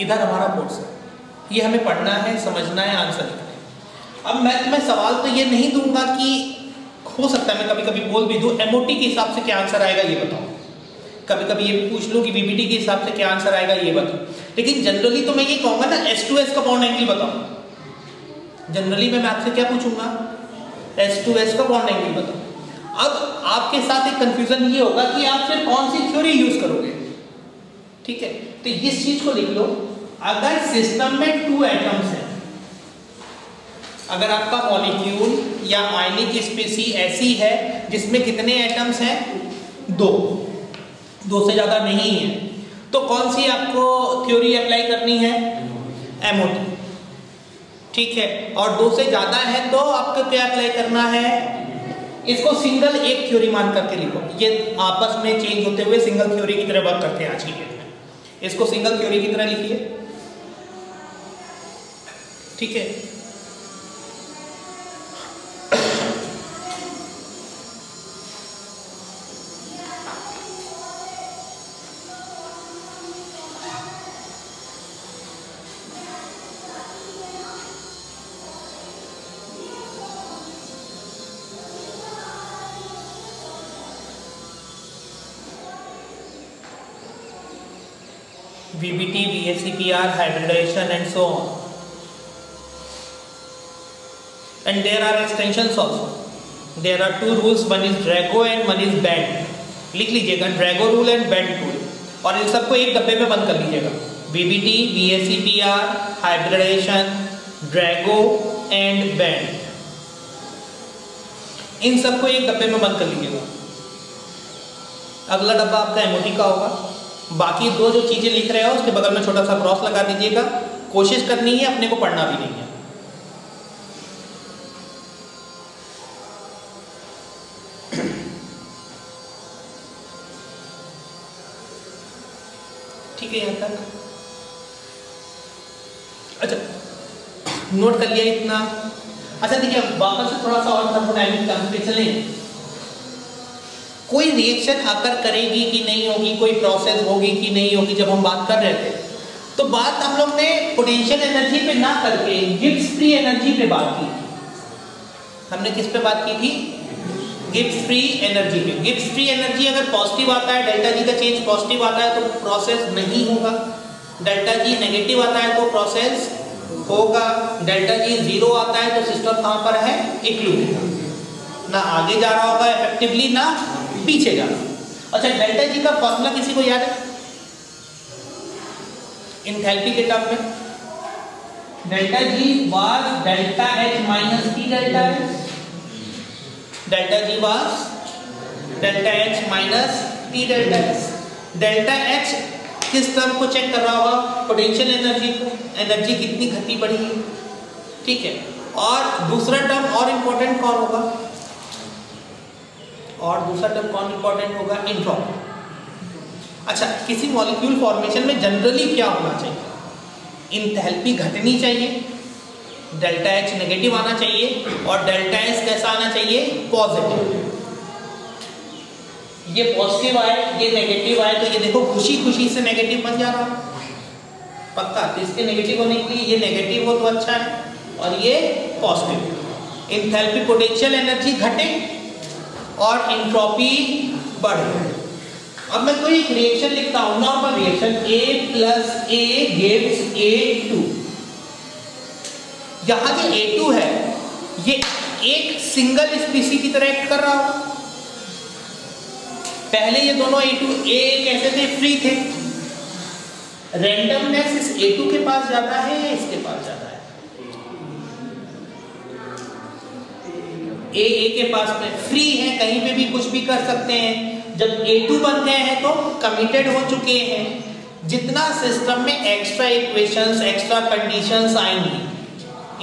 इधर हमारा कोर्स है, ये हमें पढ़ना है, समझना है, आंसर लिखना है। अब मैं तुम्हें सवाल तो ये नहीं दूंगा कि हो सकता है मैं कभी कभी बोल भी दूं एमओटी के हिसाब से क्या आंसर आएगा ये बताओ, कभी कभी ये भी पूछ लो कि बीबीटी के हिसाब से क्या आंसर आएगा ये बताओ, लेकिन जनरली तो मैं ये कहूंगा ना S2S का बॉन्ड एंगल बताओ। जनरली मैं आपसे क्या पूछूंगा? S2S का बॉन्ड एंगल बताओ। अब आपके साथ एक कंफ्यूजन ये होगा कि आप फिर कौन सी थ्योरी यूज करोगे, ठीक है। तो इस चीज को लिख लो, अगर सिस्टम में 2 एटम्स हैं, अगर आपका मॉलिक्यूल या आयनिक स्पीसी ऐसी है जिसमें कितने एटम्स हैं? 2 से ज्यादा नहीं है, तो कौन सी आपको थ्योरी अप्लाई करनी है? एमओटी, ठीक है। और 2 से ज्यादा है तो आपको क्या अप्लाई करना है? इसको सिंगल एक थ्योरी मान करके लिखो, ये आपस में चेंज होते हुए सिंगल थ्योरी की तरह वर्क करते हैं आज की डेट में। इसको सिंगल थ्योरी की तरह लिखिए, ठीक है। VBT, VSEPR, hybridization and so on. And there are extensions also. There are two rules, one is Drago and one is Bent. लिख लीजिएगा Drago rule and Bent rule, और इन सबको एक डब्बे में बंद कर लीजिएगा. VBT, VACPR, hybridization, Drago and Bent, इन सबको एक डब्बे में बंद कर लीजिएगा. अगला डब्बा आपका MOT का होगा. बाकी दो जो चीजें लिख रहे हो उसके बगल में छोटा सा क्रॉस लगा दीजिएगा. कोशिश करनी है, अपने को पढ़ना भी नहीं है. ठीक है यहां तक. अच्छा, नोट कर लिया इतना. अच्छा देखिए, वापस से थोड़ा सा और थर्मोडायनामिक टर्म पे चलें. कोई रिएक्शन आकर करेगी कि नहीं होगी, कोई प्रोसेस होगी कि नहीं होगी, जब हम बात कर रहे थे तो बात हम लोग ने पोटेंशियल एनर्जी पे ना करके गिब्स फ्री एनर्जी पे बात की थी. हमने किस पे बात की थी? गिब्स फ्री एनर्जी पे. गिब्स फ्री एनर्जी अगर पॉजिटिव आता है, डेल्टा जी का चेंज पॉजिटिव आता है तो प्रोसेस नहीं होगा. डेल्टा जी नेगेटिव आता है तो प्रोसेस होगा. डेल्टा जी जीरो आता है तो सिस्टम कहां पर है? इक्विलिब्रियम. ना आगे जा रहा होगा इफेक्टिवली, ना पीछे जा रहा. अच्छा, डेल्टा जी का फॉर्मूला किसी को याद है? एंथैल्पी के टर्म में delta G was delta H minus T delta S. Delta G was delta H minus T delta S. Delta H किस टर्म को चेक कर रहा होगा? पोटेंशियल एनर्जी को. एनर्जी कितनी घटी बढ़ी है, ठीक है. और दूसरा टर्म और इंपॉर्टेंट कौन होगा? और दूसरा टर्म कौन इंपॉर्टेंट होगा? एंट्रोपी. अच्छा, किसी मॉलिक्यूल फॉर्मेशन में जनरली क्या होना चाहिए? एंथैल्पी घटनी चाहिए, डेल्टा H नेगेटिव आना चाहिए, और डेल्टा S कैसा आना चाहिए? पॉजिटिव. ये पॉजिटिव आए, ये नेगेटिव आए, तो ये देखो खुशी खुशी से नेगेटिव बन जा रहा है. पक्का. तो इसके नेगेटिव होने के लिए ये नेगेटिव हो तो अच्छा है, और ये पॉजिटिव. एंथैल्पी पोटेंशियल एनर्जी घटे और एंट्रोपी बढ़े. अब मैं कोई एक रिएक्शन लिखता हूं, normal reaction, A plus A gives A2. यहां जो A2 है ये एक सिंगल स्पीसी की तरह एक्ट कर रहा हो. पहले ये दोनों A कैसे थे? फ्री थे. रैंडमनेस इस A2 के पास जाता है या इसके पास जाता है? A के पास में फ्री है, कहीं पे भी कुछ भी कर सकते हैं. जब A2 बन गए हैं तो कमिटेड हो चुके हैं. जितना सिस्टम में एक्स्ट्रा इक्वेशंस, एक्स्ट्रा कंडीशंस आएंगी,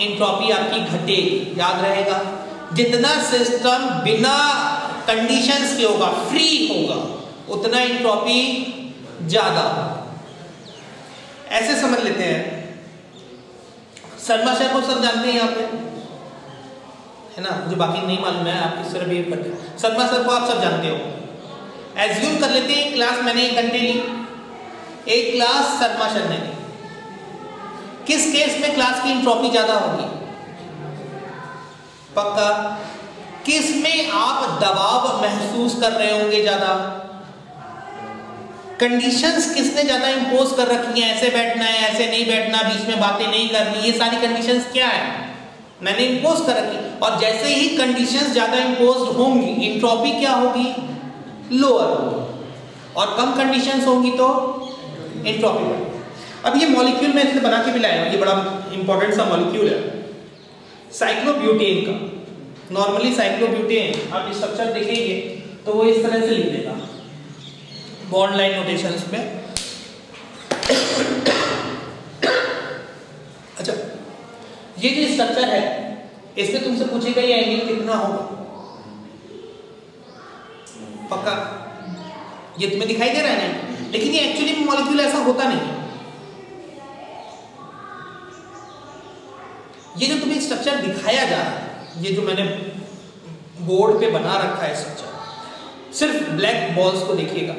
एंट्रोपी आपकी घटेगी. याद रहेगा, जितना सिस्टम बिना कंडीशंस के होगा, फ्री होगा, उतना एंट्रोपी ज्यादा. ऐसे समझ लेते हैं. शर्मा सर को सब जानते हैं यहाँ पे, है ना? मुझे बाकी नहीं मालूम है आप किस तरह बिहेव करते हैं. शर्मा सर को आप सब जानते हो. एज्यूम कर लेते हैं क्लास मैंने 1 घंटे ली, एक क्लास शर्मा सर ने ली. किस केस में क्लास की एंट्रोपी ज्यादा होगी? पक्का. किस में आप दबाव महसूस कर रहे होंगे ज्यादा? कंडीशंस किसने ज्यादा इंपोज कर रखी हैं? ऐसे बैठना है, ऐसे नहीं बैठना, बीच में बातें नहीं करनी, ये सारी कंडीशंस क्या है? मैंने इंपोज कर रखी. और जैसे ही कंडीशंस ज्यादा इंपोज होंगी, एंट्रोपी क्या होगी? लोअर होगी. और कम कंडीशंस होंगी तो एंट्रोपी बढ़ेगी. अब ये मॉलिक्यूल मैं इससे बना के भी लाया हूं. ये बड़ा इंपॉर्टेंट सा मॉलिक्यूल है, साइक्लोब्यूटेन का. नॉर्मली साइक्लोब्यूटेन आप स्ट्रक्चर देखेंगे तो वो इस तरह से लिख देगा बॉन्ड लाइन नोटेशंस में. अच्छा, ये जो स्ट्रक्चर है इसमें तुमसे पूछेगा ये एंगल कितना होगा? पक्का. ये तुम्हें दिखाई दे रहा है ना? लेकिन ये एक्चुअली में मॉलिक्यूल ऐसा होता नहीं है. ये जो तुम्हें स्ट्रक्चर दिखाया जा रहा है, ये जो मैंने बोर्ड पे बना रखा है स्ट्रक्चर, सिर्फ ब्लैक बॉल्स को देखिएगा,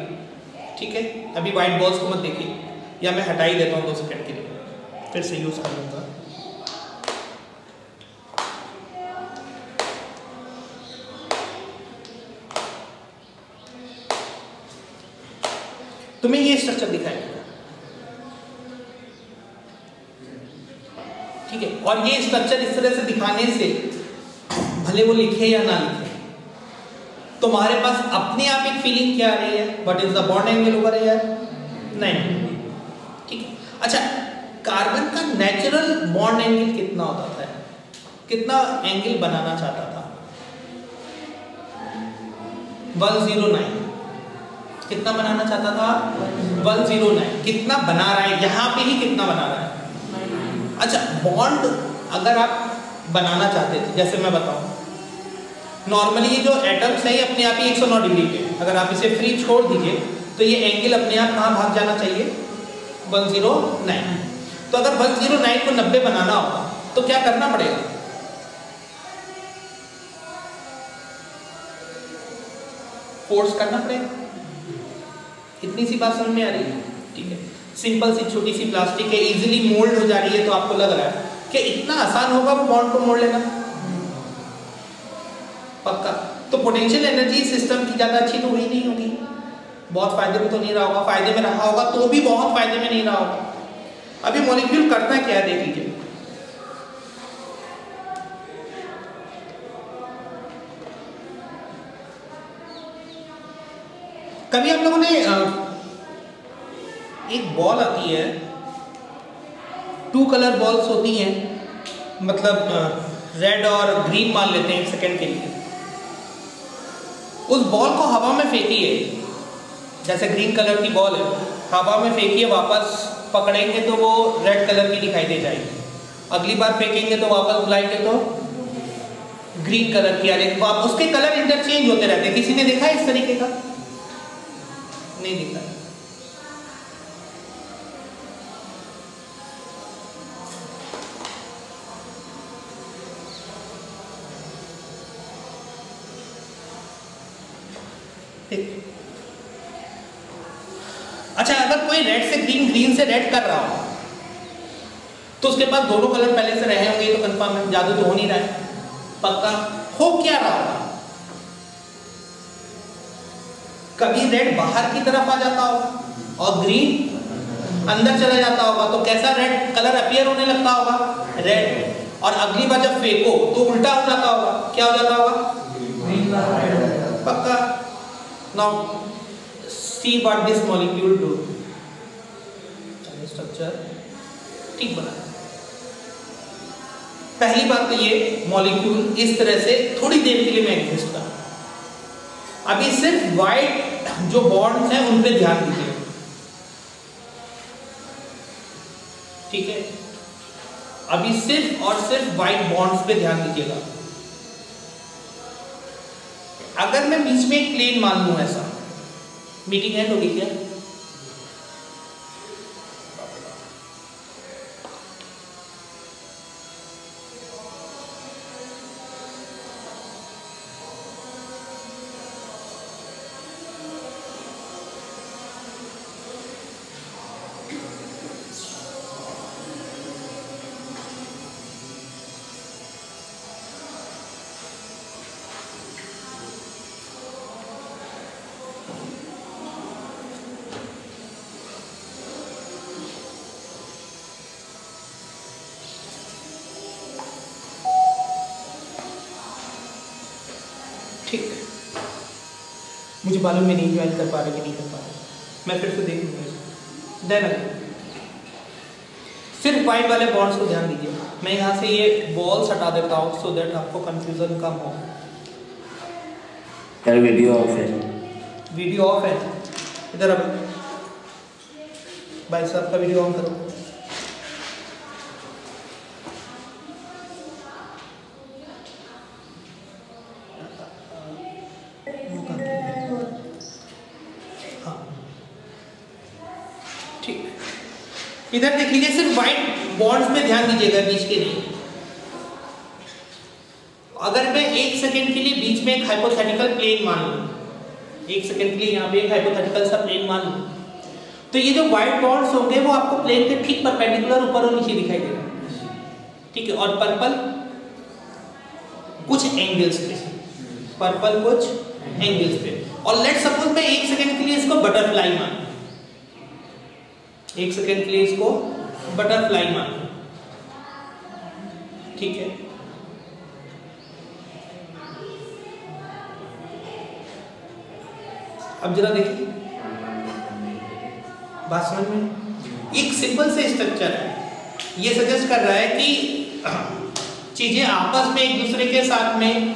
ठीक है? अभी व्हाइट बॉल्स को मत देखिए, या मैं हटा ही देता हूँ 2 सेकंड के लिए, फिर से यूज कर लूंगा. तुम्हें ये स्ट्रक्चर दिखाएगा, ठीक है? और ये स्ट्रक्चर इस तरह से दिखाने से, भले वो लिखे या ना लिखे, तुम्हारे पास अपने आप एक फीलिंग क्या आ रही है, what is the bond angle over here 90, ठीक है। अच्छा, कार्बन का नेचुरल बॉन्ड एंगल कितना होता है, कितना एंगल बनाना चाहता था, 109, कितना बनाना चाहता था 109, कितना बना रहा है यहाँ पे ही, कितना बना रहा है। अच्छा, बॉन्ड अगर आप बनाना चाहते थे, जैसे मैं बताऊं, नॉर्मली ये जो एटम्स है ये अपने आप ही 109 डिग्री पे, अगर आप इसे फ्री छोड़ दीजिए तो ये एंगल अपने आप कहाँ भाग जाना चाहिए, 109। तो अगर 109 को 90 बनाना होगा तो क्या करना पड़ेगा, फोर्स करना पड़ेगा। इतनी सी बात समझ में आ रही है, ठीक है। सिंपल सी छोटी सी प्लास्टिक है, इजीली मोल्ड हो जा रही है, तो आपको लग रहा है कि इतना आसान होगा वो बॉन्ड को मोड़ लेना, पक्का। तो पोटेंशियल एनर्जी सिस्टम की ज़्यादा अच्छी तो हुई नहीं होगी, बहुत फायदे में तो नहीं रहा होगा, फायदे में रहा होगा तो भी बहुत फायदे में नहीं रहा होगा। अभी मॉलिक्यूल करता क्या है देख लीजिए। कभी हम लोगों ने एक बॉल आती है, 2 कलर बॉल्स होती हैं, मतलब रेड और ग्रीन मान लेते हैं 1 सेकेंड के लिए। उस बॉल को हवा में फेंकिए, जैसे ग्रीन कलर की बॉल है, हवा में फेंकिए, वापस पकड़ेंगे तो वो रेड कलर की दिखाई दे जाएगी, अगली बार फेंकेंगे तो वापस बुलाएंगे तो ग्रीन कलर की आ रही, उसके कलर इंटरचेंज होते रहते हैं। किसी ने देखा है इस तरीके का? नहीं दिखता। अच्छा, अगर कोई रेड से ग्रीन, ग्रीन से रेड कर रहा हो तो उसके पास दोनों कलर पहले से रहे होंगे, तो कंफर्म है, जादू तो हो नहीं रहा है, पक्का। हो क्या रहा होगा, कभी रेड बाहर की तरफ आ जाता होगा और ग्रीन अंदर चला जाता होगा, तो कैसा रेड कलर अपीयर होने लगता होगा, रेड। और अगली बार जब फेंको तो उल्टा हो जाता होगा, क्या हो जाता होगा, पक्का। Now see what this molecule do, structure ठीक बना। पहली बात तो ये मॉलिक्यूल इस तरह से थोड़ी देर के लिए मैं एग्जिस्ट कर, अभी सिर्फ वाइट जो बॉन्ड्स हैं उन पे ध्यान दीजिए, ठीक है। अभी सिर्फ और सिर्फ वाइट बॉन्ड्स पे ध्यान दीजिएगा। अगर मैं बीच में एक प्लेन मान लूं, ऐसा मीटिंग एंड होगी क्या? ठीक, मुझे मालूम में नहीं ज्वाइन कर पा रहे कि नहीं कर पा रहे, मैं फिर से देख लूँगा। देन सिर्फ वाइट वाले बॉन्ड्स को ध्यान दीजिए। मैं यहाँ से ये बॉल्स हटा देता हूँ सो दैट आपको कंफ्यूजन कम हो। यार वीडियो ऑफ है, वीडियो ऑफ है, इधर अब भाई साहब का वीडियो ऑन करो। इधर देख लीजिए, सिर्फ व्हाइट बॉन्ड्स में ध्यान दीजिएगा, बीच के नहीं। अगर मैं 1 सेकेंड के लिए बीच में एक हाइपोथेटिकल प्लेन मान लूं, 1 सेकेंड के लिए यहाँ पे एक हाइपोथेटिकल सा प्लेन मान लूं, तो ये जो व्हाइट बॉन्ड्स होंगे वो आपको प्लेन के ठीक परपेंडिकुलर ऊपर और नीचे दिखाई देगा, ठीक है। और पर्पल कुछ एंगल्स पे, पर्पल कुछ एंगल्स पे। और लेट सपोज मैं 1 सेकेंड के लिए इसको बटरफ्लाई मान, 1 सेकेंड के लिए इसको बटरफ्लाई मान, ठीक है। अब जरा देखिए, बात समझ में? एक सिंपल से स्ट्रक्चर है, ये सजेस्ट कर रहा है कि चीजें आपस में एक दूसरे के साथ में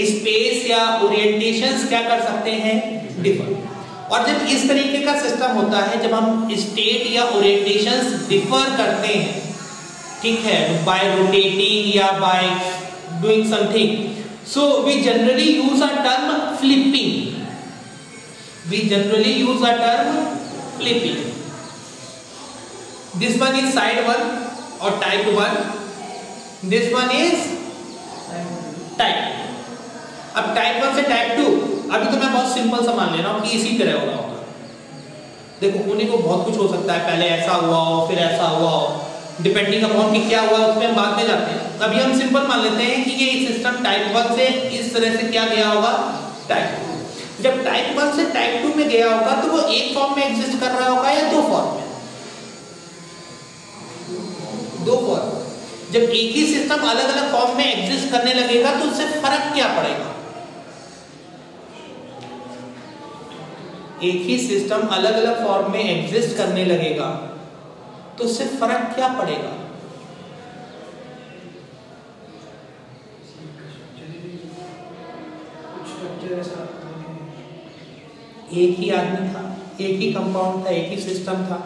स्पेस या ओरिएंटेशंस क्या कर सकते हैं, डिफर। और जब इस तरीके का सिस्टम होता है, जब हम स्टेट या ओरिएंटेशंस डिफर करते हैं, ठीक है, बाय रोटेटिंग या by doing something, so we generally use a term flipping. We generally use a term flipping. This one is side 1 or type 1. This one is type. अब type 1 से type 2, अभी तो मैं बहुत सिंपल सा मान ले रहा हूँ कि इसी तरह हो रहा होगा। देखो होने को बहुत कुछ हो सकता है, पहले ऐसा हुआ हो फिर ऐसा हुआ हो, डिपेंडिंग अपॉन कि क्या हुआ उसमें हम बाद में जाते हैं। अभी हम सिंपल मान लेते हैं कि ये सिस्टम टाइप 1 से इस तरह से क्या गया होगा, टाइप 2। जब टाइप 1 से टाइप 2 में गया होगा तो वो एक फॉर्म में एग्जिस्ट कर रहा होगा या दो फॉर्म में? दो फॉर्म। जब एक ही सिस्टम अलग अलग फॉर्म में एग्जिस्ट करने लगेगा तो उससे फर्क क्या पड़ेगा? एक ही सिस्टम अलग अलग फॉर्म में एग्जिस्ट करने लगेगा तो उससे फर्क क्या पड़ेगा? एक ही आदमी था, एक ही कंपाउंड था, एक ही सिस्टम था,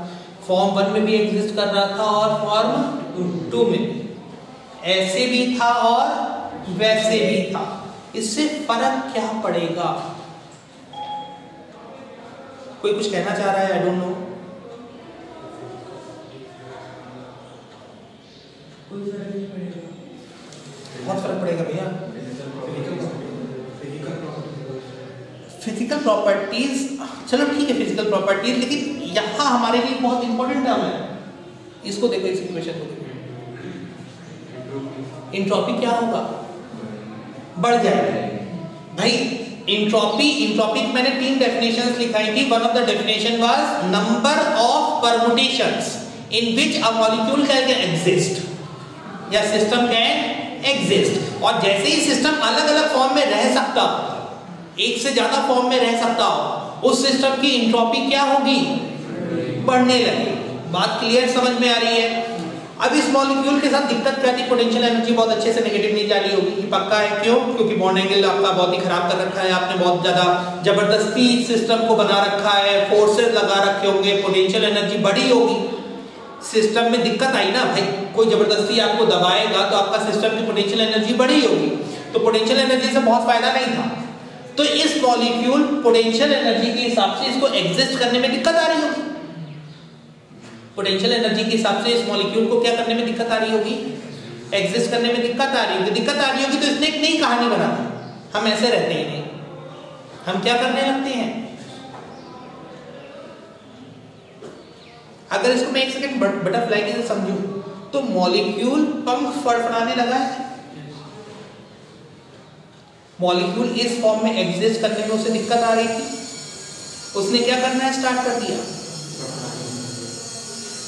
फॉर्म 1 में भी एग्जिस्ट कर रहा था और फॉर्म 2 में भी, ऐसे भी था और वैसे भी था, इससे फर्क क्या पड़ेगा? कोई कुछ कहना चाह रहा है? I don't know. बहुत फर्क पड़ेगा भैया। फिजिकल प्रॉपर्टीज, चलो ठीक है फिजिकल प्रॉपर्टीज, लेकिन यहाँ हमारे लिए बहुत इंपॉर्टेंट टर्म है। इसको देखो, इस इक्वेशन को देखो, एंट्रोपी क्या होगा? बढ़ जाएगा भाई। एंट्रोपी मैंने 3 डेफिनेशंस लिखाई थी। One of the definition was number of permutations in which a molecule can exist या सिस्टम कैन एग्जिस्ट। और जैसे ही सिस्टम अलग अलग फॉर्म में रह सकता, एक से ज्यादा फॉर्म में रह सकता हो, उस सिस्टम की एंट्रोपी क्या होगी? बढ़ने लगी। बात क्लियर समझ में आ रही है? अब इस मॉलिक्यूल के साथ दिक्कत क्या थी? पोटेंशियल एनर्जी बहुत अच्छे से नेगेटिव नहीं जा रही होगी, ये पक्का है। क्यों? क्योंकि बॉन्ड एंगल आपका बहुत ही खराब कर रखा है, आपने बहुत ज्यादा जबरदस्ती सिस्टम को बना रखा है, फोर्सेस लगा रखे होंगे, पोटेंशियल एनर्जी बढ़ी होगी, सिस्टम में दिक्कत आई ना भाई। कोई जबरदस्ती आपको दबाएगा तो आपका सिस्टम की पोटेंशियल एनर्जी बढ़ी होगी, तो पोटेंशियल एनर्जी से बहुत फायदा नहीं था। तो इस मॉलिक्यूल पोटेंशियल एनर्जी के हिसाब से इसको एग्जिस्ट करने में दिक्कत आ रही होगी। पोटेंशियल एनर्जी के हिसाब से इस मॉलिक्यूल को क्या करने में दिक्कत आ रही होगी? एग्जिस्ट करने में दिक्कत आ रही होगी। दिक्कत आ रही होगी तो इसने एक नई कहानी बनाती। हम ऐसे रहते ही नहीं, हम क्या करने लगते हैं? अगर इसको मैं एक सेकंड बटरफ्लाई के समझूं तो मॉलिक्यूल पंख फड़फड़ाने लगा है। मॉलिक्यूल इस फॉर्म में एग्जिस्ट करने में उसे दिक्कत आ रही थी, उसने क्या करना है? स्टार्ट कर दिया,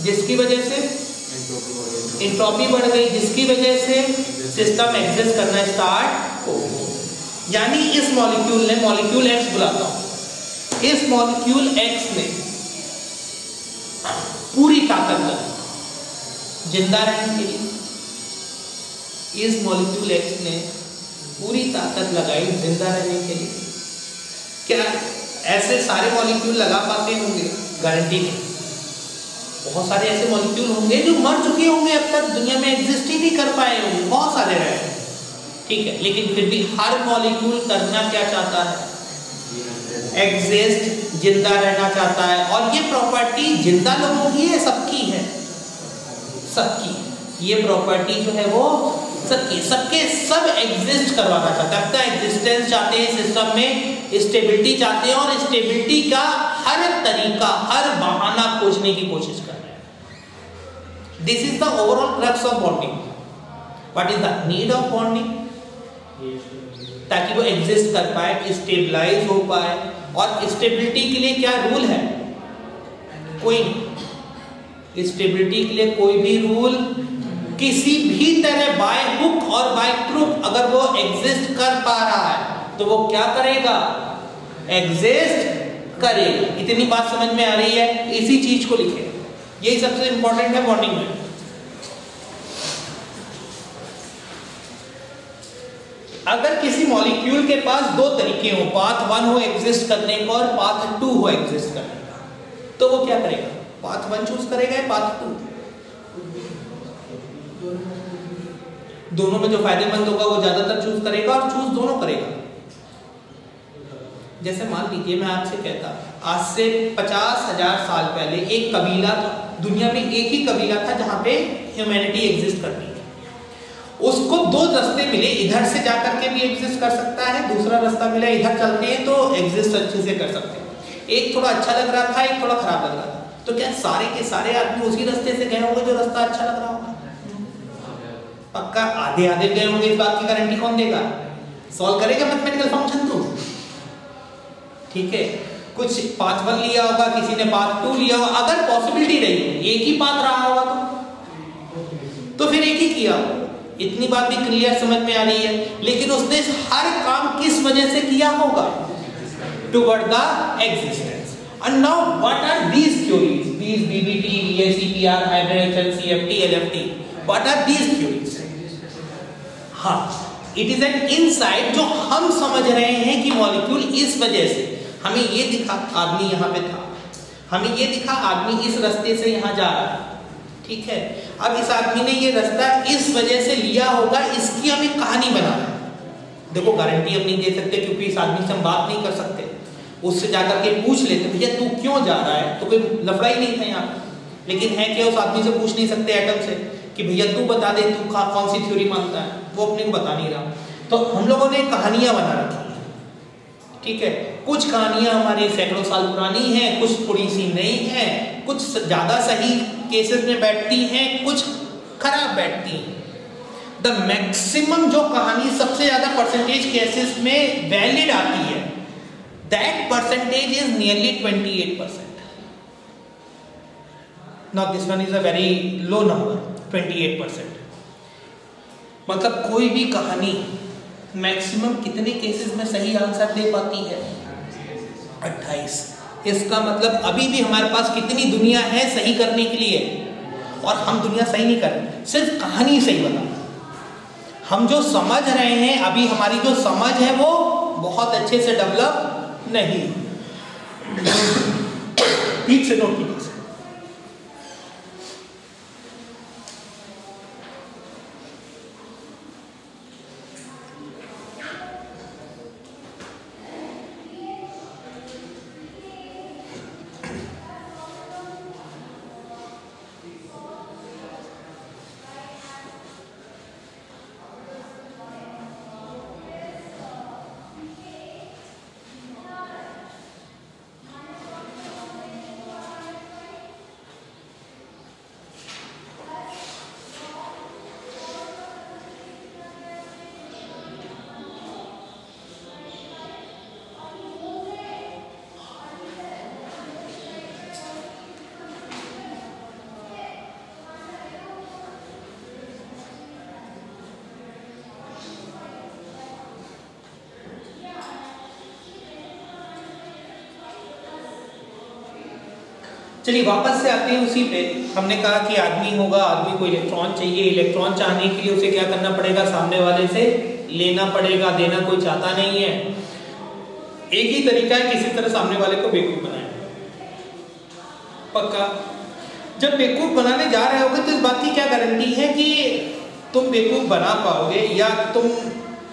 जिसकी वजह से एंट्रोपी बढ़ गई, जिसकी वजह से सिस्टम एग्जिस्ट करना स्टार्ट हो गया। यानी इस मॉलिक्यूल ने, मॉलिक्यूल एक्स बुलाता हूं, इस मॉलिक्यूल एक्स ने पूरी ताकत लगी जिंदा रहने के लिए। इस मॉलिक्यूल एक्स ने पूरी ताकत लगाई जिंदा रहने के लिए। क्या ऐसे सारे मॉलिक्यूल लगा पाते होंगे? गारंटी नहीं। बहुत सारे ऐसे मॉलिक्यूल होंगे जो मर चुके होंगे, अब तक दुनिया में एग्जिस्ट ही नहीं कर पाए होंगे, बहुत सारे रहे, ठीक है। लेकिन फिर भी हर मॉलिक्यूल करना क्या चाहता है? एग्जिस्ट, जिंदा रहना चाहता है। और ये प्रॉपर्टी जिंदा लोगों की है, सबकी है, सबकी। ये प्रॉपर्टी जो है वो सबकी, सबके सब एग्जिस्ट करवाना चाहते हैं, अपना एग्जिस्टेंस चाहते हैं सिस्टम में, स्टेबिलिटी चाहते हैं, और स्टेबिलिटी का हर तरीका, हर बहाना खोजने की कोशिश कर रहे हैं। This is the overall crux of bonding. What is the need of bonding? ताकि वो एग्जिस्ट कर पाए, स्टेबलाइज हो पाए। और स्टेबिलिटी के लिए क्या रूल है? कोई नहीं। स्टेबिलिटी के लिए कोई भी रूल, किसी भी तरह बाय हुक और बाय क्रुक अगर वो एग्जिस्ट कर पा रहा है तो वो क्या करेगा? एग्जिस्ट करेगा। इतनी बात समझ में आ रही है? इसी चीज को लिखे, यही सबसे इंपॉर्टेंट है बॉन्डिंग में। अगर किसी मॉलिक्यूल के पास दो तरीके हो, पाथ 1 हो एग्जिस्ट करने का और पाथ 2 हो एग्जिस्ट करने का, तो वो क्या करेगा? पाथ 1 चूज करेगा या पाथ 2? दोनों में जो फायदेमंद होगा वो ज्यादातर चूज करेगा और चूज दोनों करेगा। जैसे मान लीजिए मैं आपसे कहता, आज से 50,000 साल पहले एक कबीला था, दुनिया में एक ही कबीला था जहां पे ह्यूमैनिटी एग्जिस्ट करती थी। उसको दो रास्ते मिले, इधर से जाकर के भी एग्जिस्ट कर सकता है, दूसरा रास्ता मिला इधर चलते हैं तो एग्जिस्ट अच्छे से कर सकते हैं। एक थोड़ा अच्छा लग रहा था, एक थोड़ा खराब लग रहा था, तो क्या सारे के सारे आदमी उसी रास्ते से गए होंगे जो रास्ता अच्छा लग रहा होगा? पक्का आधे आधे गए होंगे, इस बात की गारंटी कौन देगा? सॉल्व करेगा मैथमेटिकल फंक्शन तो ठीक है। कुछ पाथ 1 लिया होगा, किसी ने पाथ 2 लिया होगा, अगर पॉसिबिलिटी रही हो एक ही पाथ रहा होगा तो फिर एक ही किया। इतनी बात भी क्लियर समझ में आ रही है। लेकिन उसने हर काम किस वजह से किया होगा? Toward the existence. And now what are these theories, these VBT, VSEPR, hydrogen, CFT, LFT, what are these theories? हाँ, इट इज एन इनसाइट जो हम समझ रहे हैं कि मॉलिक्यूल इस वजह से, हमें ये दिखा आदमी यहाँ पे था, हमें ये दिखा आदमी इस रास्ते से यहाँ जा रहा है, ठीक है। अब इस आदमी ने ये रास्ता इस वजह से लिया होगा, इसकी हमें कहानी बनाना है। देखो गारंटी हम नहीं दे सकते क्योंकि इस आदमी से हम बात नहीं कर सकते, उससे जाकर के पूछ लेते भैया तू क्यों जा रहा है, तो कोई लफड़ा ही नहीं था यहाँ। लेकिन है क्या, उस आदमी से पूछ नहीं सकते एटम से कि भैया तू बता दे तू कौन सी थ्योरी मानता है, वो अपने को बता नहीं रहा। तो हम लोगों ने कहानियां बना रखी है, ठीक है। कुछ कहानियां हमारी सैकड़ों साल पुरानी हैं, कुछ थोड़ी सी नई हैं, कुछ ज्यादा सही केसेस में बैठती हैं, कुछ खराब बैठती हैं। द मैक्सिमम जो कहानी सबसे ज्यादा परसेंटेज केसेस में वैलिड आती है, that percentage is nearly 28%. Now this one is a very low number, 28%. मतलब कोई भी कहानी मैक्सिमम कितने केसेस में सही आंसर दे पाती है? 28। इसका मतलब अभी भी हमारे पास कितनी दुनिया है सही करने के लिए, और हम दुनिया सही नहीं कर रहे, सिर्फ कहानी सही बना। हम जो समझ रहे हैं अभी, हमारी जो समझ है वो बहुत अच्छे से डेवलप नहीं, ठीक से नोट कीजिए। चलिए वापस से आते हैं उसी पे। हमने कहा कि आदमी होगा, आदमी को इलेक्ट्रॉन चाहिए, इलेक्ट्रॉन चाहने के लिए उसे क्या करना पड़ेगा? सामने वाले से लेना पड़ेगा, देना कोई चाहता नहीं है। एक ही तरीका है, किसी तरह सामने वाले को बेवकूफ बनाए। पक्का जब बेवकूफ बनाने जा रहे होगे तो इस बात की क्या गारंटी है कि तुम बेवकूफ बना पाओगे या तुम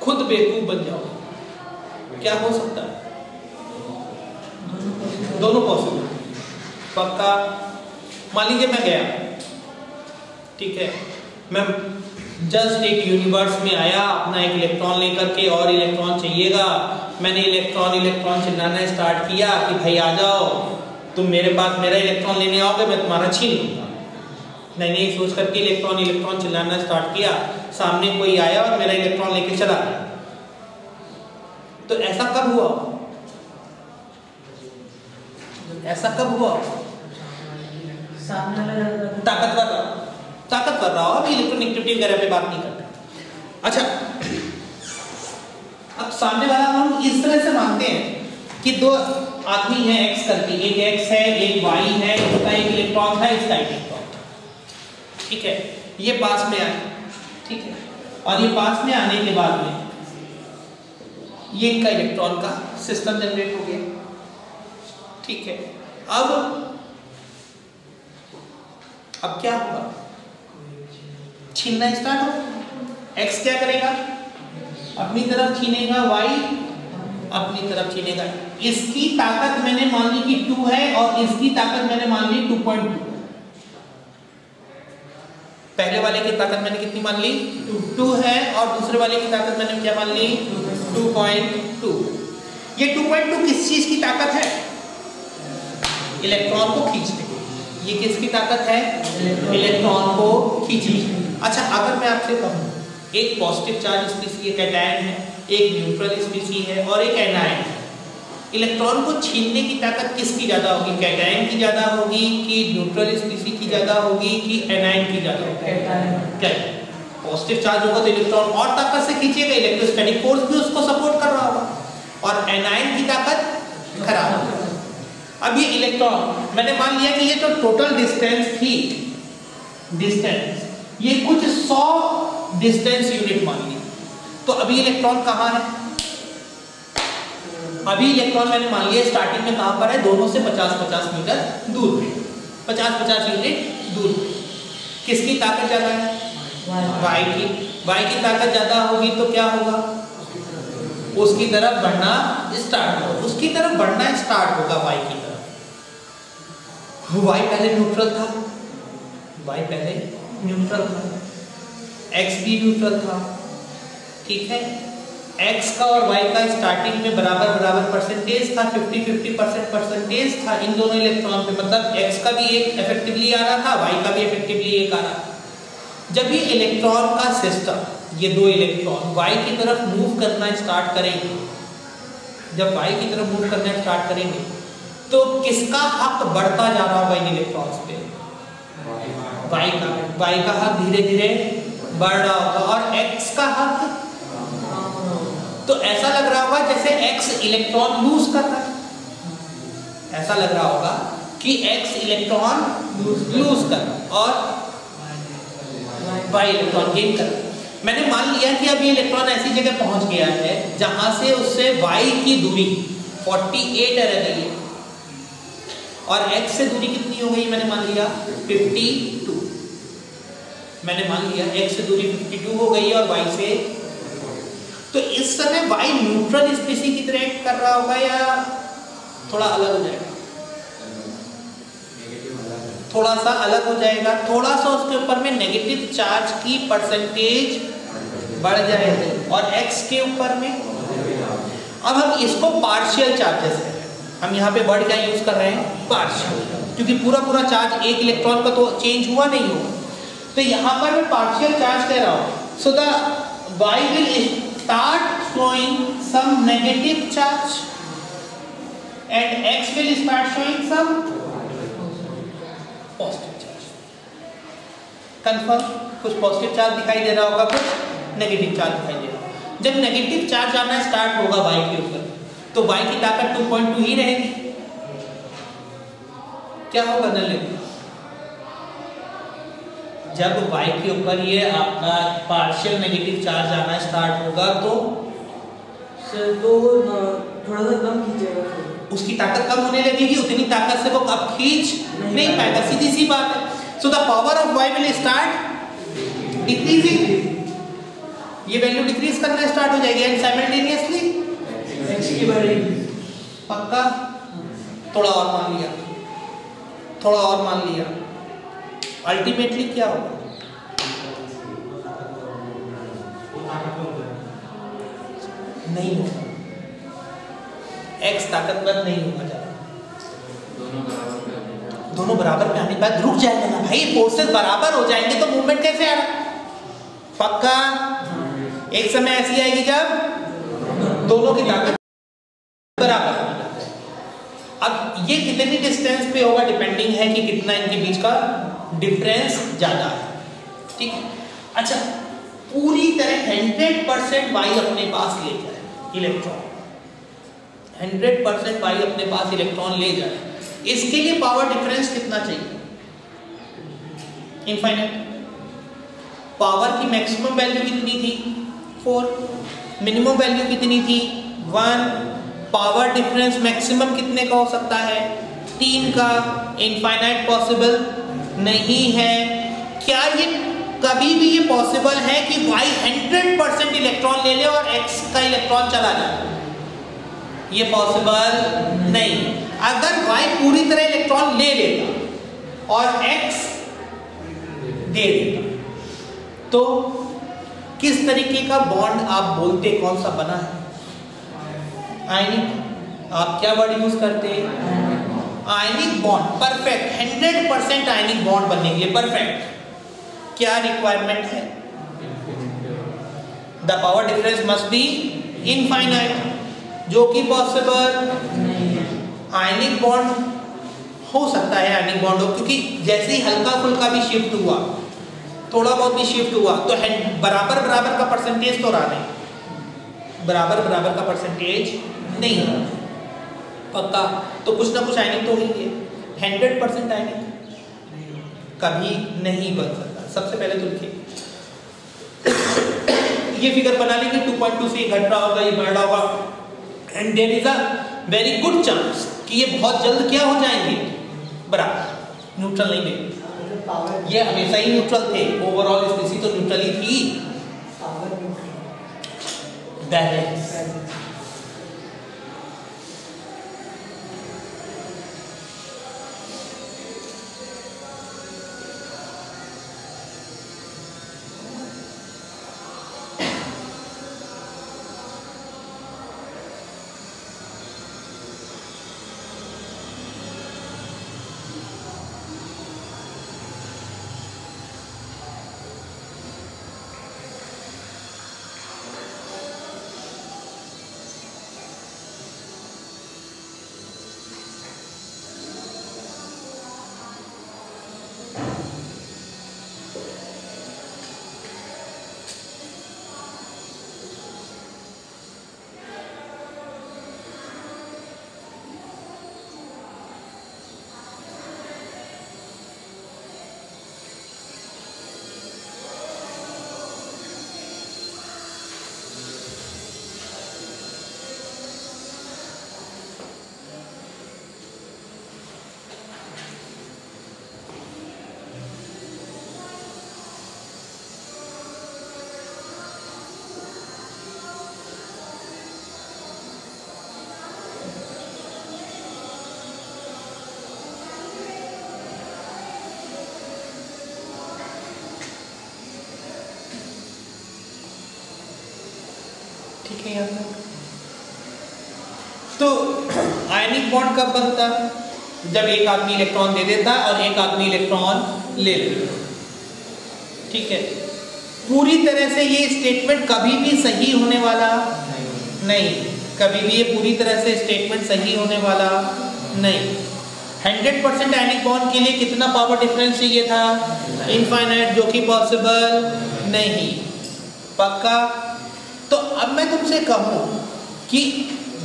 खुद बेवकूफ बन जाओगे? क्या हो सकता है? दोनों पॉसिबल। पक्का मान लीजिए मैं गया, ठीक है, मैं जस्ट एक यूनिवर्स में आया अपना एक इलेक्ट्रॉन लेकर के, और इलेक्ट्रॉन चाहिएगा। मैंने इलेक्ट्रॉन चिल्लाना स्टार्ट किया कि भाई आ जाओ, तुम मेरे पास मेरा इलेक्ट्रॉन लेने आओगे, मैं तुम्हारा छीन लूंगा। नहीं सोच करके इलेक्ट्रॉन चिल्लाना स्टार्ट किया, सामने कोई आया और मेरा इलेक्ट्रॉन लेके चला गया। तो ऐसा कब हुआ? ऐसा कब हुआ? ताकतवर रहा हो। अभी इलेक्ट्रोनेगेटिविटी वगैरह पे बात नहीं करते। अच्छा, अब सामने वाला हम इस तरह से मानते हैं कि दो आदमी है x करके, एक x है एक y है, इसका एक इलेक्ट्रॉन था, इसका एक इलेक्ट्रॉन था, ठीक है। ये पास में आए, ठीक है, और ये पास में आने के बाद में ये इनका इलेक्ट्रॉन का सिस्टम जनरेट हो गया, ठीक है। अब क्या होगा, छीनना स्टार्ट हो। x क्या करेगा, अपनी तरफ छीनेगा, y अपनी तरफ छीनेगा। इसकी ताकत मैंने मान ली कि 2 है और इसकी ताकत मैंने मान ली 2.2। पहले वाले की ताकत मैंने कितनी मान ली, 2 है, और दूसरे वाले की ताकत मैंने क्या मान ली, 2.2। ये 2.2 किस चीज की ताकत है, इलेक्ट्रॉन को खींचने की। ये किसकी ताकत है, इलेक्ट्रॉन को खींचने। अच्छा, अगर मैं आपसे कहूं एक पॉजिटिव चार्ज स्पीसी एक कैटायन है, एक न्यूट्रल स्पीसी है और एक एनायन है, इलेक्ट्रॉन को छीनने की ताकत किसकी ज्यादा होगी, कैटायन की ज्यादा होगी कि न्यूट्रल स्पीसी की ज्यादा होगी कि एनायन की ज्यादा होगी? क्या पॉजिटिव चार्ज होगा तो इलेक्ट्रॉन और ताकत से खींचेगा, इलेक्ट्रोस्टैटिक फोर्स भी उसको सपोर्ट कर रहा होगा, और एनायन की ताकत खराब होगी। अब ये इलेक्ट्रॉन मैंने मान लिया कि ये जो टोटल डिस्टेंस थी, डिस्टेंस ये कुछ 100 डिस्टेंस यूनिट मान ली, तो अभी इलेक्ट्रॉन कहाँ है, अभी इलेक्ट्रॉन मैंने मान लिया स्टार्टिंग में कहां पर है, दोनों से 50-50 मीटर दूर पे, 50-50 यूनिट दूर पे। किसकी ताकत ज्यादा है, y की ताकत ज्यादा होगी तो क्या होगा, उसकी तरफ बढ़ना स्टार्ट होगा, उसकी तरफ बढ़ना स्टार्ट होगा y की तरफ। y पहले न्यूट्रल था, x भी न्यूट्रल था, ठीक है। x का और y का स्टार्टिंग में बराबर परसेंटेज था, 50-50% परसेंटेज था इन दोनों इलेक्ट्रॉन पे, मतलब x का भी एक इफेक्टिवली आ रहा था, y का भी इफेक्टिवली एक आ रहा था। जब ये इलेक्ट्रॉन का सिस्टम, ये दो इलेक्ट्रॉन y की तरफ मूव करना स्टार्ट करेंगे, जब y की तरफ मूव करना स्टार्ट करेंगे तो किसका हक बढ़ता जा रहा होगा इन इलेक्ट्रॉन्स पे, y का हक धीरे धीरे बढ़ रहा होगा, और x का हक, तो ऐसा लग रहा होगा जैसे x इलेक्ट्रॉन लूज कर रहा है, ऐसा लग रहा होगा कि x इलेक्ट्रॉन लूज कर रहा है और y इलेक्ट्रॉन गेन कर रहा है। मैंने मान लिया कि अब ये इलेक्ट्रॉन ऐसी जगह पहुंच गया है जहां से उससे y की दूरी 48 रह गई है, और x से दूरी कितनी हो गई, मैंने मान लिया 52, मैंने मान लिया x से दूरी 52 हो गई और y से, तो इस समय y न्यूट्रल स्पीसी की तरह एक्ट कर रहा होगा या थोड़ा अलग हो जाएगा, थोड़ा सा अलग हो जाएगा, थोड़ा सा उसके ऊपर में नेगेटिव चार्ज की परसेंटेज बढ़ जाएगी, और x के ऊपर में, अब हम इसको पार्शियल चार्जेस कह रहे हैं, हम यहाँ पे वर्ड क्या यूज कर रहे हैं, पार्शियल, क्योंकि पूरा चार्ज एक इलेक्ट्रॉन का तो चेंज हुआ नहीं होगा, तो यहाँ पर मैं पार्शियल चार्ज कह रहा हूँ। So the y will start showing some negative charge and x will start showing some positive charge. Confirm, कुछ पॉजिटिव चार्ज दिखाई दे रहा होगा, कुछ नेगेटिव चार्ज दिखाई दे रहा होगा। जब नेगेटिव चार्ज आना स्टार्ट होगा y के ऊपर, तो y की ताकत 2.2 ही रहेगी, क्या होगा नल, जब y के ऊपर ये आपका पार्शियल नेगेटिव चार्ज आना स्टार्ट होगा तो सर तो थोड़ा सा कम खींचेगा, उसकी ताकत कम होने लगेगी, उतनी ताकत से वो अब खींच नहीं पाएगा, सीधी सी बात है। So the power of y will start decreasing, ये वैल्यू डिक्रीज करना स्टार्ट हो जाएगी एंड साइमल्टेनियसली x की बढ़ेगी, पक्का, थोड़ा और मान लिया, थोड़ा और मान लिया, अल्टीमेटली क्या होगा, नहीं होगा, x ताकतवर नहीं होगा ज्यादा, दोनों बराबर पे आने के बाद रुक जाएगा ना भाई, फोर्सेस बराबर हो जाएंगे तो मूवमेंट कैसे आ रहा, पक्का। एक समय ऐसी आएगी जब दोनों की ताकत बराबर हो जाए। अब ये कितनी डिस्टेंस पे होगा, डिपेंडिंग है कि कितना इनके बीच का डिफरेंस ज्यादा है, ठीक है। अच्छा, पूरी तरह 100% y अपने पास ले जाए इलेक्ट्रॉन, 100% वाई अपने पास इलेक्ट्रॉन ले जाए, इसके लिए पावर डिफरेंस कितना चाहिए? इनफाइनाइट। पावर की मैक्सिमम वैल्यू कितनी थी? 4। मिनिमम वैल्यू कितनी थी? 1। पावर डिफरेंस मैक्सिमम कितने का हो सकता है? 3 का। इनफाइनाइट पॉसिबल नहीं है। क्या ये कभी भी ये पॉसिबल है कि y 100% इलेक्ट्रॉन ले ले और x का इलेक्ट्रॉन चला जाए? ये पॉसिबल नहीं। अगर y पूरी तरह इलेक्ट्रॉन ले लेता और x दे देता तो किस तरीके का बॉन्ड आप बोलते, कौन सा बना है? आयनिक। आप क्या वर्ड यूज करते हैं? Ionic bond. Perfect. 100% ionic bond बनने के लिए परफेक्ट क्या रिक्वायरमेंट है? The power difference must be infinite, जो कि पॉसिबल आयनिक बॉन्ड हो सकता है। आयनिक बॉन्ड हो, क्योंकि जैसे ही हल्का फुल्का भी शिफ्ट हुआ, थोड़ा बहुत भी शिफ्ट हुआ तो बराबर बराबर का परसेंटेज तो रहा नहीं, बराबर बराबर का परसेंटेज नहीं पक्का, तो कुछ ना कुछ आयनिक तो ही है। 100% आयनिक कभी नहीं बन सकता। सबसे पहले तो लिखिए, ये फिगर बना लीजिए 2.2 से घट रहा होगा, ये बढ़ रहा होगा, and there is a very good chance कि ये बहुत जल्द क्या हो जाएंगे? बराबर, न्यूट्रल नहीं थे। ये हमेशा ही न्यूट्रल थे। ओवरऑल स्पीसी तो न्यूट्रल ही थी। बैलेंस। ठीक है यहाँ तक। तो आयनिक बॉन्ड कब बनता है? जब एक आदमी इलेक्ट्रॉन दे देता है और एक आदमी इलेक्ट्रॉन ले लेता है। ठीक है, पूरी तरह से ये स्टेटमेंट कभी भी सही होने वाला नहीं, कभी भी ये पूरी तरह से स्टेटमेंट सही होने वाला नहीं। 100% आयनिक बॉन्ड के लिए कितना पावर डिफरेंस चाहिए था? इनफाइनाइट, जो कि पॉसिबल नहीं। पक्का? तो अब मैं तुमसे कहूं कि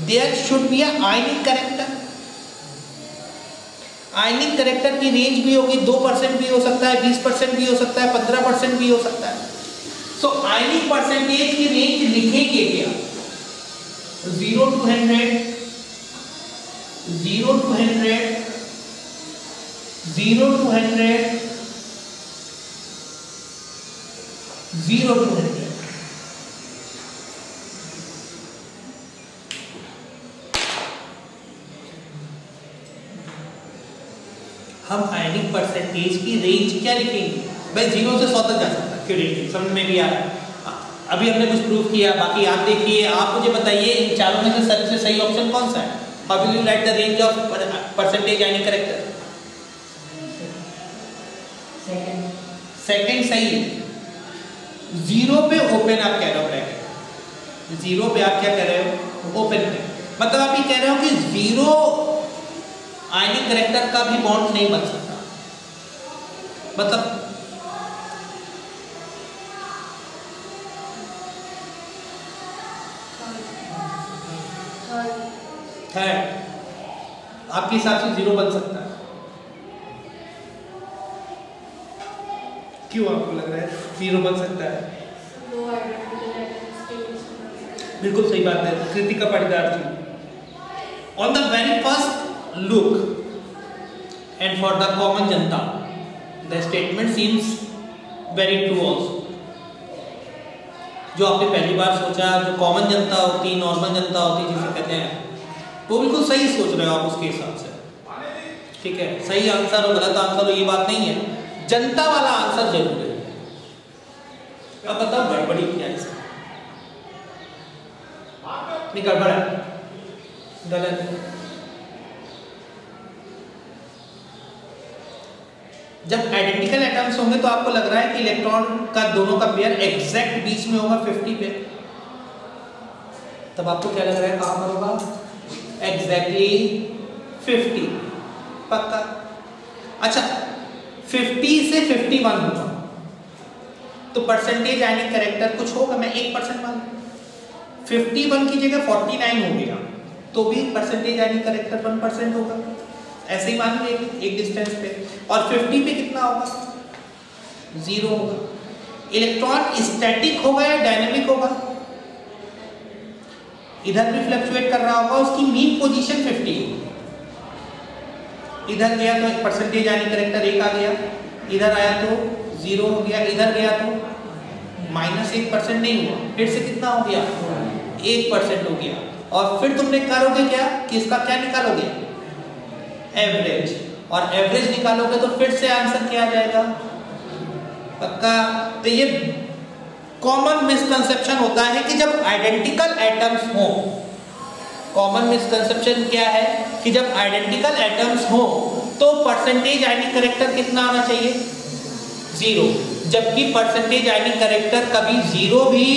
there should be ionic character. Ionic character की रेंज भी होगी, 2% भी हो सकता है, 20% भी हो सकता है, 15% भी हो सकता है। सो आयनिक परसेंटेज की रेंज लिखेंगे क्या? 0 to 100, 0 to 100, 0 to 100, 0 to 100। हम आयनिक परसेंटेज की रेंज क्या लिखेंगे? भाई 0 से 100 तक जा सकता है, क्यों नहीं? समझ में भी आ रहा है। अभी हमने कुछ प्रूव किया, बाकी आप देखिए। आप मुझे बताइए इन चारों में से सबसे सही ऑप्शन कौन सा है? How will you right the range of percentage ionic character? Second सही है। 0 पे ओपन आप कह रहे हो ब्रैकेट, 0 पे आप क्या कह रहे हो? ओपन पे। मतलब आप ये कह रहे हो कि 0 आयनिक कैरेक्टर का भी बॉन्ड नहीं बन सकता। मतलब है, आपके हिसाब से 0 बन सकता है। क्यों आपको लग रहा है 0 बन सकता है? बिल्कुल सही बात है, Kritika Patidar ji. On the very first look and for the common जनता the statement seems very true also. जो आपने पहली बार सोचा, जो कॉमन जनता होती, नॉर्मल जनता होती जिसे कहते हैं, वो बिल्कुल सही सोच रहे हो आप उसके हिसाब से, ठीक है। सही आंसर और गलत आंसर हो ये बात नहीं है, जनता वाला आंसर जरूर है। अब बताओ गड़बड़ी क्या है इसमें? नहीं गड़बड़ है, गलत है। जब आइडेंटिकल एटम्स होंगे तो आपको लग रहा है कि इलेक्ट्रॉन का दोनों का पेयर एग्जैक्ट बीच में होगा 50 पे, तब आपको क्या लग रहा है कहां पर होगा? एग्जैक्टली 50 पक्का। अच्छा 50 से 51 होगा तो परसेंटेज आयनिक कैरेक्टर कुछ होगा, मैं 1% मान 51 की जगह 49 हो गया तो भी परसेंटेज आयनिक कैरेक्टर 1% होगा, ऐसे ही मान लो एक डिस्टेंस पे। और 50 पे कितना होगा? 0 होगा। इलेक्ट्रॉन स्टैटिक होगा या डायनेमिक होगा? इधर भी फ्लक्चुएट कर रहा होगा, उसकी मीन पोजीशन 50 होगी। इधर गया तो परसेंटेज आयनिक कैरेक्टर 1 आ गया, इधर आया तो 0 हो गया, इधर गया तो -1% नहीं हुआ, फिर से कितना हो गया? 1% हो गया। और फिर तुमने करोगे क्या कि इसका क्या निकालोगे? एवरेज। और एवरेज निकालोगे तो फिर से आंसर क्या आ जाएगा? पक्का। तो ये कॉमन मिसकंसेप्शन होता है कि जब आइडेंटिकल एटम्स हो, कॉमन मिसकंसेप्शन क्या है कि जब आइडेंटिकल एटम्स हो तो परसेंटेज आयनिक कैरेक्टर कितना आना चाहिए? 0, जबकि परसेंटेज आयनिक कैरेक्टर कभी 0 भी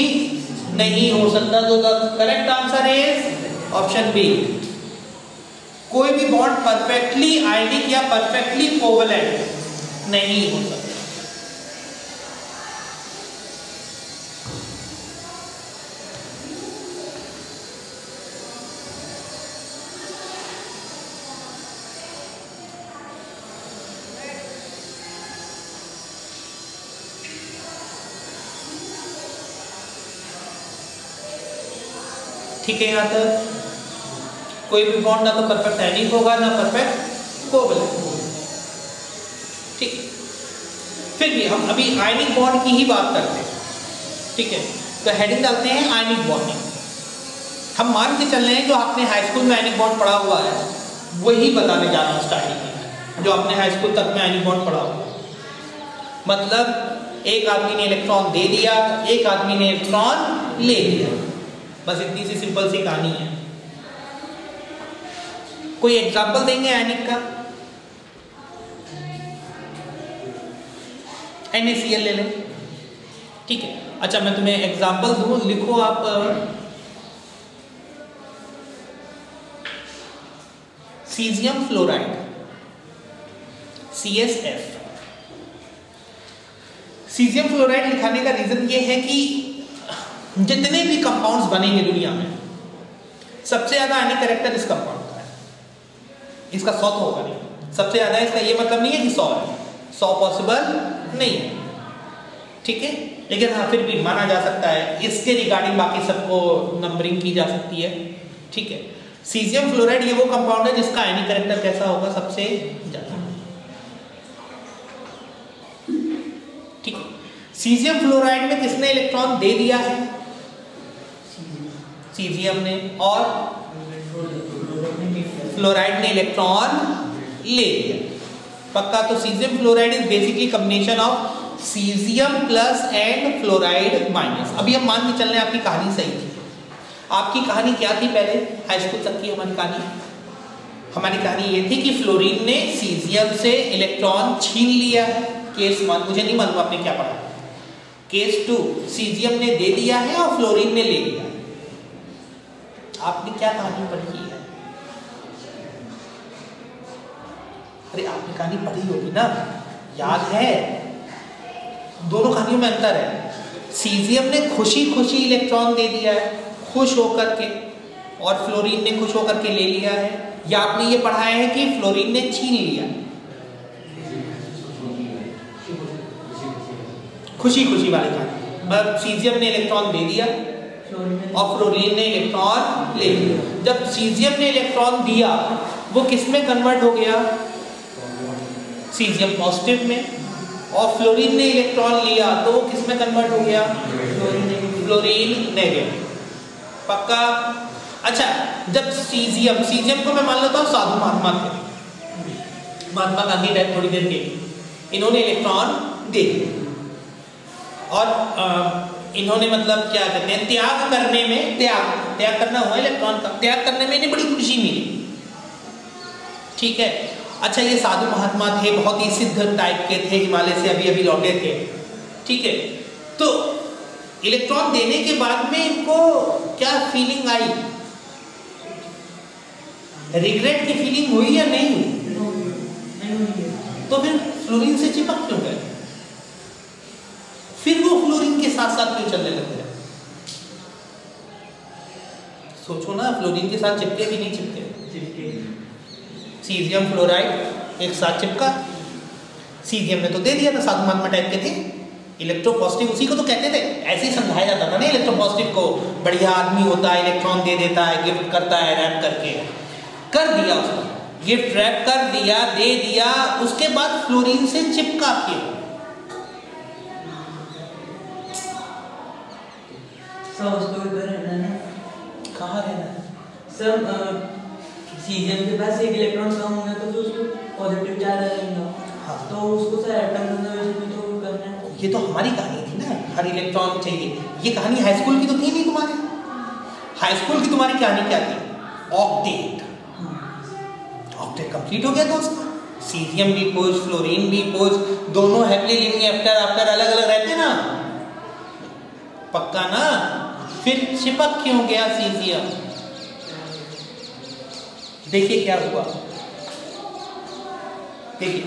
नहीं हो सकता। तो the correct answer is option B. कोई भी बॉन्ड परफेक्टली आयनिक या परफेक्टली कोवलेंट नहीं हो सकता। ठीक है, यहाँ तक कोई भी बॉन्ड ना तो परफेक्ट आयनिक होगा ना परफेक्ट कोवलेंट होगा, ठीक। फिर भी हम अभी आयनिक बॉन्ड की ही बात करते हैं, ठीक है। तो हेडिंग डालते हैं आयनिक बॉन्डिंग। हम मान के चल रहे हैं जो आपने हाई स्कूल में आयनिक बॉन्ड पढ़ा हुआ है वही बताने जा रहा हूँ स्टार्टिंग में, जो आपने हाई स्कूल तक में आयनिक बॉन्ड पढ़ा हुआ है। मतलब एक आदमी ने इलेक्ट्रॉन दे दिया, एक आदमी ने इलेक्ट्रॉन ले लिया, बस इतनी सी सिंपल सी कहानी है। कोई एग्जाम्पल देंगे आयनिक का? NaCl ले लें, ठीक है। अच्छा मैं तुम्हें एग्जाम्पल दूं, लिखो आप caesium fluoride CSF। Caesium fluoride लिखाने का रीजन ये है कि जितने भी कंपाउंड्स बनेंगे दुनिया में सबसे ज्यादा आयनिक कैरेक्टर इस कंपाउंड का है, इसका 100 तो होगा नहीं, सबसे ज्यादा। इसका ये मतलब नहीं है कि 100 है, 100 पॉसिबल नहीं है, ठीक है। लेकिन हाँ फिर भी माना जा सकता है, इसके रिगार्डिंग बाकी सबको नंबरिंग की जा सकती है, ठीक है। सीजियम फ्लोराइड ये वो कंपाउंड है जिसका आयनिक कैरेक्टर कैसा होगा? सबसे ज्यादा, ठीक है। सीजियम फ्लोराइड में किसने इलेक्ट्रॉन दे दिया है? सीजियम ने, और फ्लोराइड ने इलेक्ट्रॉन ले लिया, पक्का। तो caesium fluoride is basically combination of caesium plus and fluoride minus. अभी हम मान के चल रहे हैं आपकी कहानी सही थी। आपकी कहानी क्या थी पहले हाई स्कूल तक की? हमारी कहानी ये थी कि फ्लोरीन ने सीजियम से इलेक्ट्रॉन छीन लिया है। केस 1 मुझे नहीं मालूम आपने क्या पढ़ा। केस 2 सीजियम ने दे दिया है और फ्लोरीन ने ले लिया। आपने क्या कहानी पढ़ी है? अरे आपने कहानी पढ़ी होगी ना, याद है? दोनों कहानियों में अंतर है। सीजियम ने खुशी खुशी इलेक्ट्रॉन दे दिया है, खुश होकर के, और फ्लोरीन ने खुश होकर के ले लिया है, या आपने ये पढ़ा है कि फ्लोरीन ने छीन लिया, खुशी खुशी वाले कहानी। सीजियम ने इलेक्ट्रॉन दे दिया और फ्लोरीन ने इलेक्ट्रॉन ले लिया। जब सीजियम ने इलेक्ट्रॉन दिया वो किस में कन्वर्ट हो गया? सीजियम पॉजिटिव में। और फ्लोरीन ने इलेक्ट्रॉन लिया तो वो किस में कन्वर्ट हो गया? Fluorine negative. पक्का? अच्छा, जब सीजियम को मैं मान लेता हूँ साधु महात्मा थे, महात्मा गांधी टाइप थोड़ी देर के, इन्होंने इलेक्ट्रॉन दे दिया और इन्होंने मतलब क्या कहते हैं, त्याग करने में, त्याग करना हुआ इलेक्ट्रॉन का, त्याग करने में इन्हें बड़ी खुशी मिली। ठीक है। अच्छा, ये साधु महात्मा थे, बहुत ही सिद्ध टाइप के थे, हिमालय से अभी अभी लौटे थे। ठीक है। तो इलेक्ट्रॉन देने के बाद में इनको क्या फीलिंग आई? रिग्रेट की फीलिंग हुई या नहीं हुई? तो फिर फ्लोरीन से चिपक क्यों गए? फिर वो फ्लोरीन के साथ साथ क्यों चलने लग गए? सोचो ना, फ्लोरीन के साथ चिपके भी नहीं चिपके? सीजियम फ्लोराइड एक साथ चिपका। सीजियम ने तो दे दिया था, साधु महात्मा टाइप के थे, इलेक्ट्रोपॉजिटिव उसी को तो कहते थे, ऐसे ही समझाया जाता था ना इलेक्ट्रोपॉजिटिव को, बढ़िया आदमी होता है, इलेक्ट्रॉन दे देता है, गिफ्ट करता है, रैप करके कर दिया उसको, गिफ्ट रैप कर दिया, दे दिया, उसके बाद फ्लोरीन से चिपका क्यों? कहाँ रहना है? सब सीजियम के पास एक इलेक्ट्रॉन कम होगा तो जो उसको पॉजिटिव चार्ज रहेगा। हाँ। तो उसको सर एटम कंजर्वेशन तो करना है। ये तो हमारी कहानी थी ना, हर इलेक्ट्रॉन चाहिए। ये कहानी हाई स्कूल की तो थी नहीं तुम्हारी। हाई स्कूल की तुम्हारी कहानी क्या थी? ऑक्टेट। ऑक्टेट कंप्लीट हो गया था उसका। सीजियम भी पोज, फ्लोरीन भी पोज, दोनों हैप्पीली लिविंग आफ्टर अलग अलग रहते ना। पक्का ना? फिर चिपक क्यों गया सीजियम? देखिए क्या हुआ, देखिए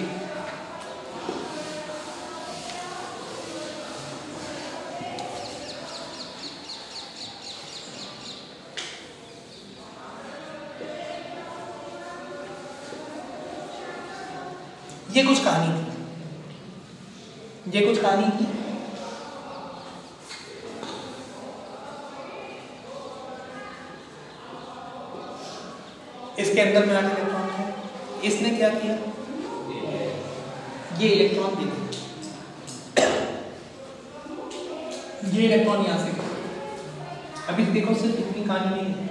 ये कुछ कहानी थी, ये कुछ कहानी थी। इसके अंदर में 8 इलेक्ट्रॉन है। इसने क्या किया? ये इलेक्ट्रॉन दे दिया, ये इलेक्ट्रॉन यहां से गया। अभी देखो सिर्फ इतनी कहानी नहीं है।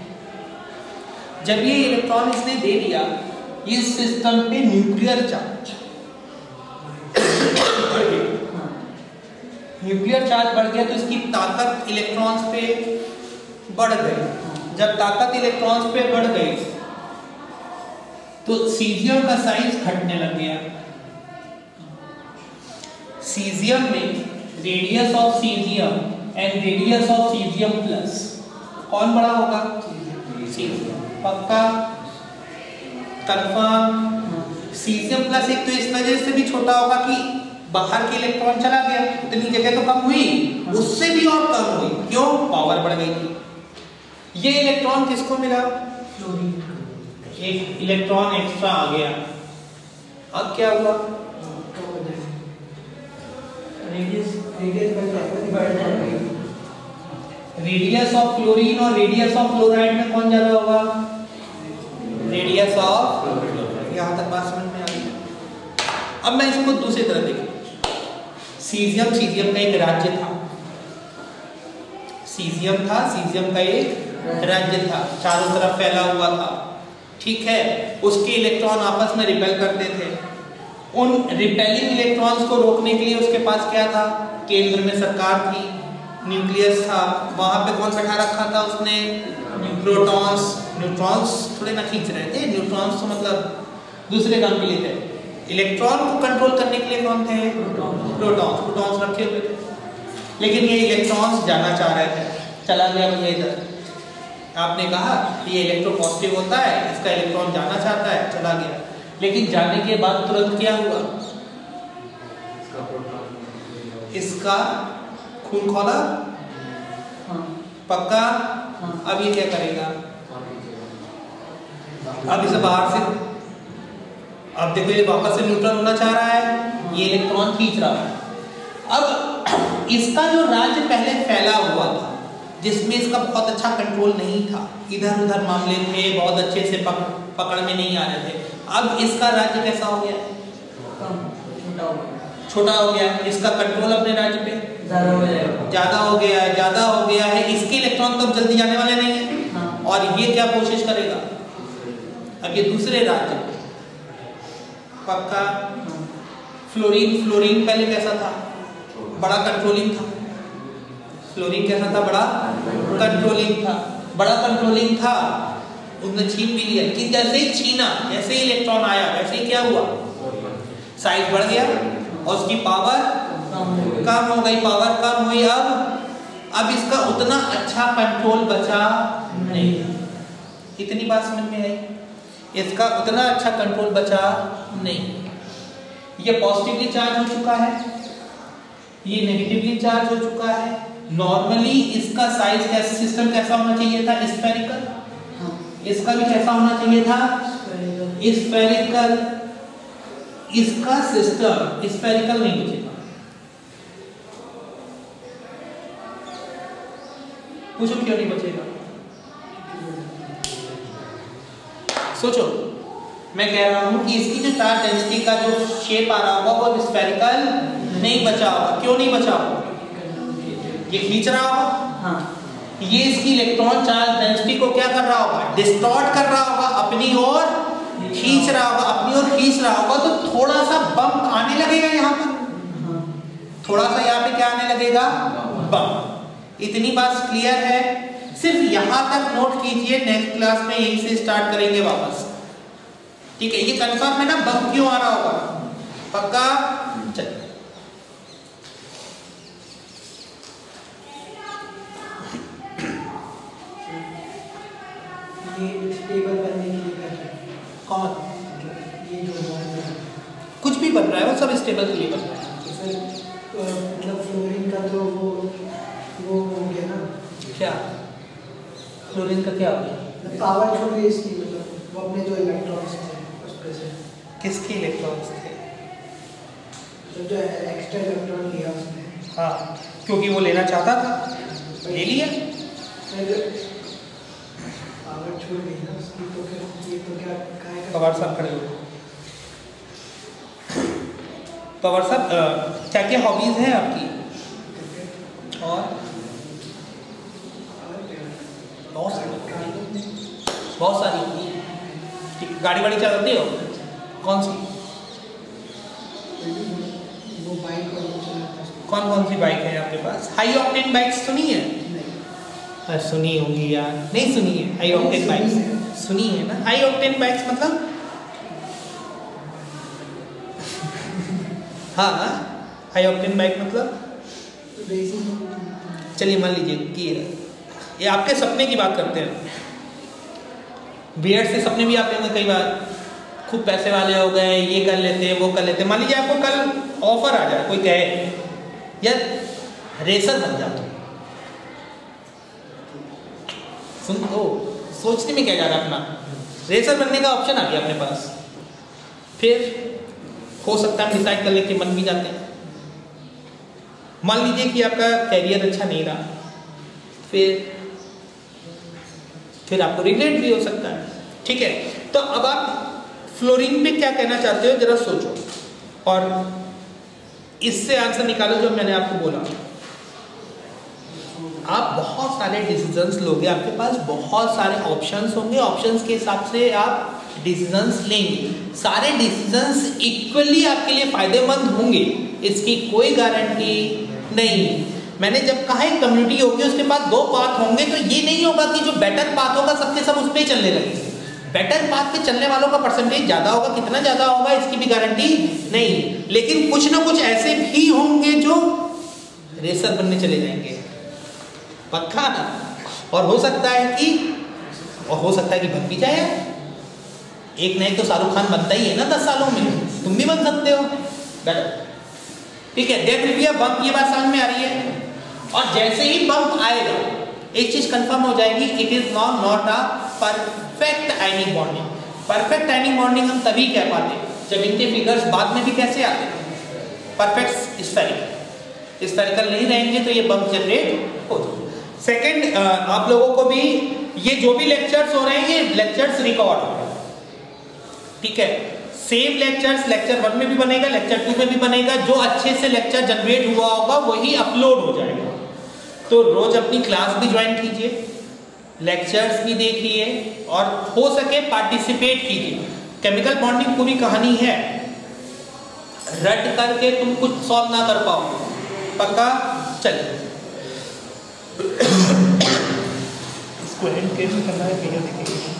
जब ये इलेक्ट्रॉन इसने दे दिया, इस सिस्टम पे न्यूक्लियर चार्ज बढ़ गया। न्यूक्लियर चार्ज बढ़ गया तो इसकी ताकत इलेक्ट्रॉन्स पे बढ़ गई। जब ताकत इलेक्ट्रॉन्स पे बढ़ गई तो सीजियम का साइज घटने लग गया। सीजियम में radius of caesium and radius of caesium plus कौन बड़ा होगा? सीजियम। पक्का? कंफर्म? सीजियम प्लस एक तो इस वजह से भी छोटा होगा कि बाहर के इलेक्ट्रॉन चला गया, उतनी जगह तो कम हुई, उससे भी और कम हुई। क्यों? पावर बढ़ गई थी। ये इलेक्ट्रॉन किसको मिला? फ्लोरीन। एक इलेक्ट्रॉन एक्स्ट्रा आ गया। अब क्या हुआ? रेडियस ऑफ फ्लोरीन और रेडियस ऑफ फ्लोराइड में कौन ज्यादा होगा? Radius of fluoride. यहां तक बात समझ में आ गई। अब मैं इसको दूसरी तरफ देखूं। सीजियम का एक राज्य था। सीजियम का एक राज्य था, चारों तरफ फैला हुआ था। ठीक है। उसके इलेक्ट्रॉन आपस में रिपेल करते थे। उन रिपेलिंग इलेक्ट्रॉन्स को रोकने के लिए उसके पास क्या था? केंद्र में सरकार थी, न्यूक्लियस था, वहां पे कौन बैठा रखा था उसने? प्रोटॉन्स। न्यूट्रॉन्स थोड़े ना खींच रहे थे, न्यूट्रॉन्स तो मतलब दूसरे काम के लिए थे। इलेक्ट्रॉन को कंट्रोल करने के लिए कौन थे? प्रोटॉन्स रखे हुए थे। लेकिन ये इलेक्ट्रॉन्स जाना चाह रहे थे, चला गया भैया इधर। आपने कहा ये इलेक्ट्रोपॉजिटिव होता है, इसका इलेक्ट्रॉन जाना चाहता है, चला गया। लेकिन जाने के बाद तुरंत क्या हुआ? इसका खून खोला। पक्का? अब ये क्या करेगा? अब इसे बाहर से, अब देखो ये वापस से न्यूट्रल होना चाह रहा है, ये इलेक्ट्रॉन खींच रहा है। अब इसका जो राज्य पहले फैला हुआ था, जिसमें इसका बहुत अच्छा कंट्रोल नहीं था, इधर उधर मामले थे, बहुत अच्छे से पकड़ में नहीं आ रहे थे, अब इसका राज्य कैसा हो गया? छोटा हो गया है। इसका कंट्रोल अपने राज्य पे ज़्यादा हो गया है। इसके इलेक्ट्रॉन तो जल्दी जाने वाले नहीं है। और ये क्या कोशिश करेगा? अब ये दूसरे राज्य पे पक्का। फ्लोरीन पहले कैसा था? बड़ा कंट्रोलिंग था। फ्लोरीन कैसा था? बड़ा कंट्रोलिंग था। उसने छीन भी लिया, कि जैसे ही छीना, जैसे ही इलेक्ट्रॉन आया, वैसे ही क्या हुआ? साइज बढ़ गया और उसकी पावर कम हो गई। पावर कम हुई। अब इसका उतना अच्छा कंट्रोल बचा नहीं। इतनी बात समझ में आई? इसका उतना अच्छा कंट्रोल बचा नहीं। ये पॉजिटिवली चार्ज हो चुका है, ये नेगेटिवली चार्ज हो चुका है। नॉर्मली इसका साइज कैसा, सिस्टम कैसा होना चाहिए था? स्फेरिकल। इसका भी कैसा होना चाहिए था? स्फेरिकल। इसका सिस्टम स्फेरिकल नहीं बचेगा। पूछो क्यों नहीं बचेगा? सोचो, मैं कह रहा हूं कि इसकी जो चार्ज डेंसिटी का जो शेप आ रहा होगा वो अब स्फेरिकल नहीं बचा होगा। क्यों नहीं बचा होगा? ये खींच रहा होगा। ये इसकी इलेक्ट्रॉन चार्ज डेंसिटी को क्या कर रहा होगा? डिस्टॉर्ट कर रहा होगा, अपनी ओर खींच रहा होगा। तो थोड़ा सा बम्प आने लगेगा यहाँ पर, थोड़ा सा यहाँ पे क्या आने लगेगा? बम्प। इतनी बात क्लियर है? सिर्फ यहाँ तक नोट कीजिए, नेक्स्ट क्लास में यहीं से स्टार्ट करेंगे वापस। ठीक है, ये कंफर्म है ना बम्प क्यों आ रहा होगा? पक्का? चलिए स्टेबल बनने के लिए कर रहे हैं। कौन? ये जो कुछ भी बन रहा है वो सब स्टेबल के लिए बन रहा है। तो सर मतलब फ्लोरीन का तो वो हो गया ना? क्या फ्लोरीन का क्या हो गया? पावर छोड़ गई इसकी, मतलब वो अपने जो इलेक्ट्रॉन्स थे उस पे से। किसके इलेक्ट्रॉन्स थे? जो एक्स्ट्रा इलेक्ट्रॉन लिया उसने। हाँ, क्योंकि वो लेना चाहता था, ले लिया। पावर छोड़ गई ना उसकी, तो फिर ये तो क्या खाएगा? पवार साहब खड़े हो। पवार साहब, क्या क्या हॉबीज हैं आपकी? और बहुत सारी होती है। गाड़ी वाड़ी चलाते हो? कौन सी? वो बाइक और वो चलाता है। कौन सी बाइक है आपके पास? हाई ऑक्टेन बाइक सुनी है? सुनी होगी यार, नहीं सुनी है? हाई ऑक्टेन बाइक्स सुनी है ना? हाई ऑक्टेन बाइक्स मतलब हाँ, हाई ऑक्टेन बाइक मतलब चलिए मान लीजिए कि ये आपके सपने की बात करते हैं। बीएड से सपने भी आते हैं कई बार, खूब पैसे वाले हो गए, ये कर लेते हैं, वो कर लेते हैं। मान लीजिए आपको कल ऑफर आ जाए, कोई कहे यार रेसर बन जा तुम, सुन तो सोचने में क्या जा रहा है अपना, रेसर बनने का ऑप्शन आ गया अपने पास। फिर हो सकता है हम डिसाइड कर लेके बन भी जाते हैं। मान लीजिए कि आपका कैरियर अच्छा नहीं रहा, फिर आपको रिग्रेट भी हो सकता है। ठीक है, तो अब आप फ्लोरीन पे क्या कहना चाहते हो जरा सोचो और इससे आंसर निकालो जो मैंने आपको बोला। आप बहुत सारे डिसीजंस लोगे, आपके पास बहुत सारे ऑप्शंस होंगे, ऑप्शंस के हिसाब से आप डिसीजंस लेंगे। सारे डिसीजंस इक्वली आपके लिए फायदेमंद होंगे, इसकी कोई गारंटी नहीं। मैंने जब कहा एक कम्युनिटी होगी उसके पास दो पाथ होंगे, तो ये नहीं होगा कि जो बेटर पाथ होगा सबके सब उस पर ही चलने लगेंगे। बेटर पाथ पे चलने वालों का परसेंटेज ज़्यादा होगा, कितना ज़्यादा होगा इसकी भी गारंटी नहीं। लेकिन कुछ ना कुछ ऐसे भी होंगे जो रेसर बनने चले जाएंगे, पक्का ना। और हो सकता है कि बन भी जाए। एक नहीं तो शाहरुख खान बनता ही है ना 10 सालों में, तुम भी बन सकते हो। ठीक है, देख लीजिए बम्प, ये बात समझ में आ रही है। और जैसे ही बम्प आएगा एक चीज कंफर्म हो जाएगी, it is not a perfect ionic bonding. Perfect ionic bonding हम तभी कह पाते हैं जब इनके फिगर्स बाद में भी कैसे आते हैं, परफेक्ट स्फेरिकल नहीं रहेंगे तो ये बम्प जनरेट हो जाए। सेकंड, आप लोगों को भी ये जो भी लेक्चर्स हो रहे हैं ये लेक्चर्स रिकॉर्ड हो रहे हैं, ठीक है। सेम लेक्चर्स लेक्चर 1 में भी बनेगा, लेक्चर 2 में भी बनेगा। जो अच्छे से लेक्चर जनरेट हुआ होगा वही अपलोड हो जाएगा। तो रोज अपनी क्लास भी ज्वाइन कीजिए, लेक्चर्स भी देखिए और हो सके पार्टिसिपेट कीजिए। केमिकल बॉन्डिंग पूरी कहानी है, रट करके तुम कुछ सॉल्व ना कर पाओगे पक्का। चलिए इसको एंड करना है, वीडियो देखिए।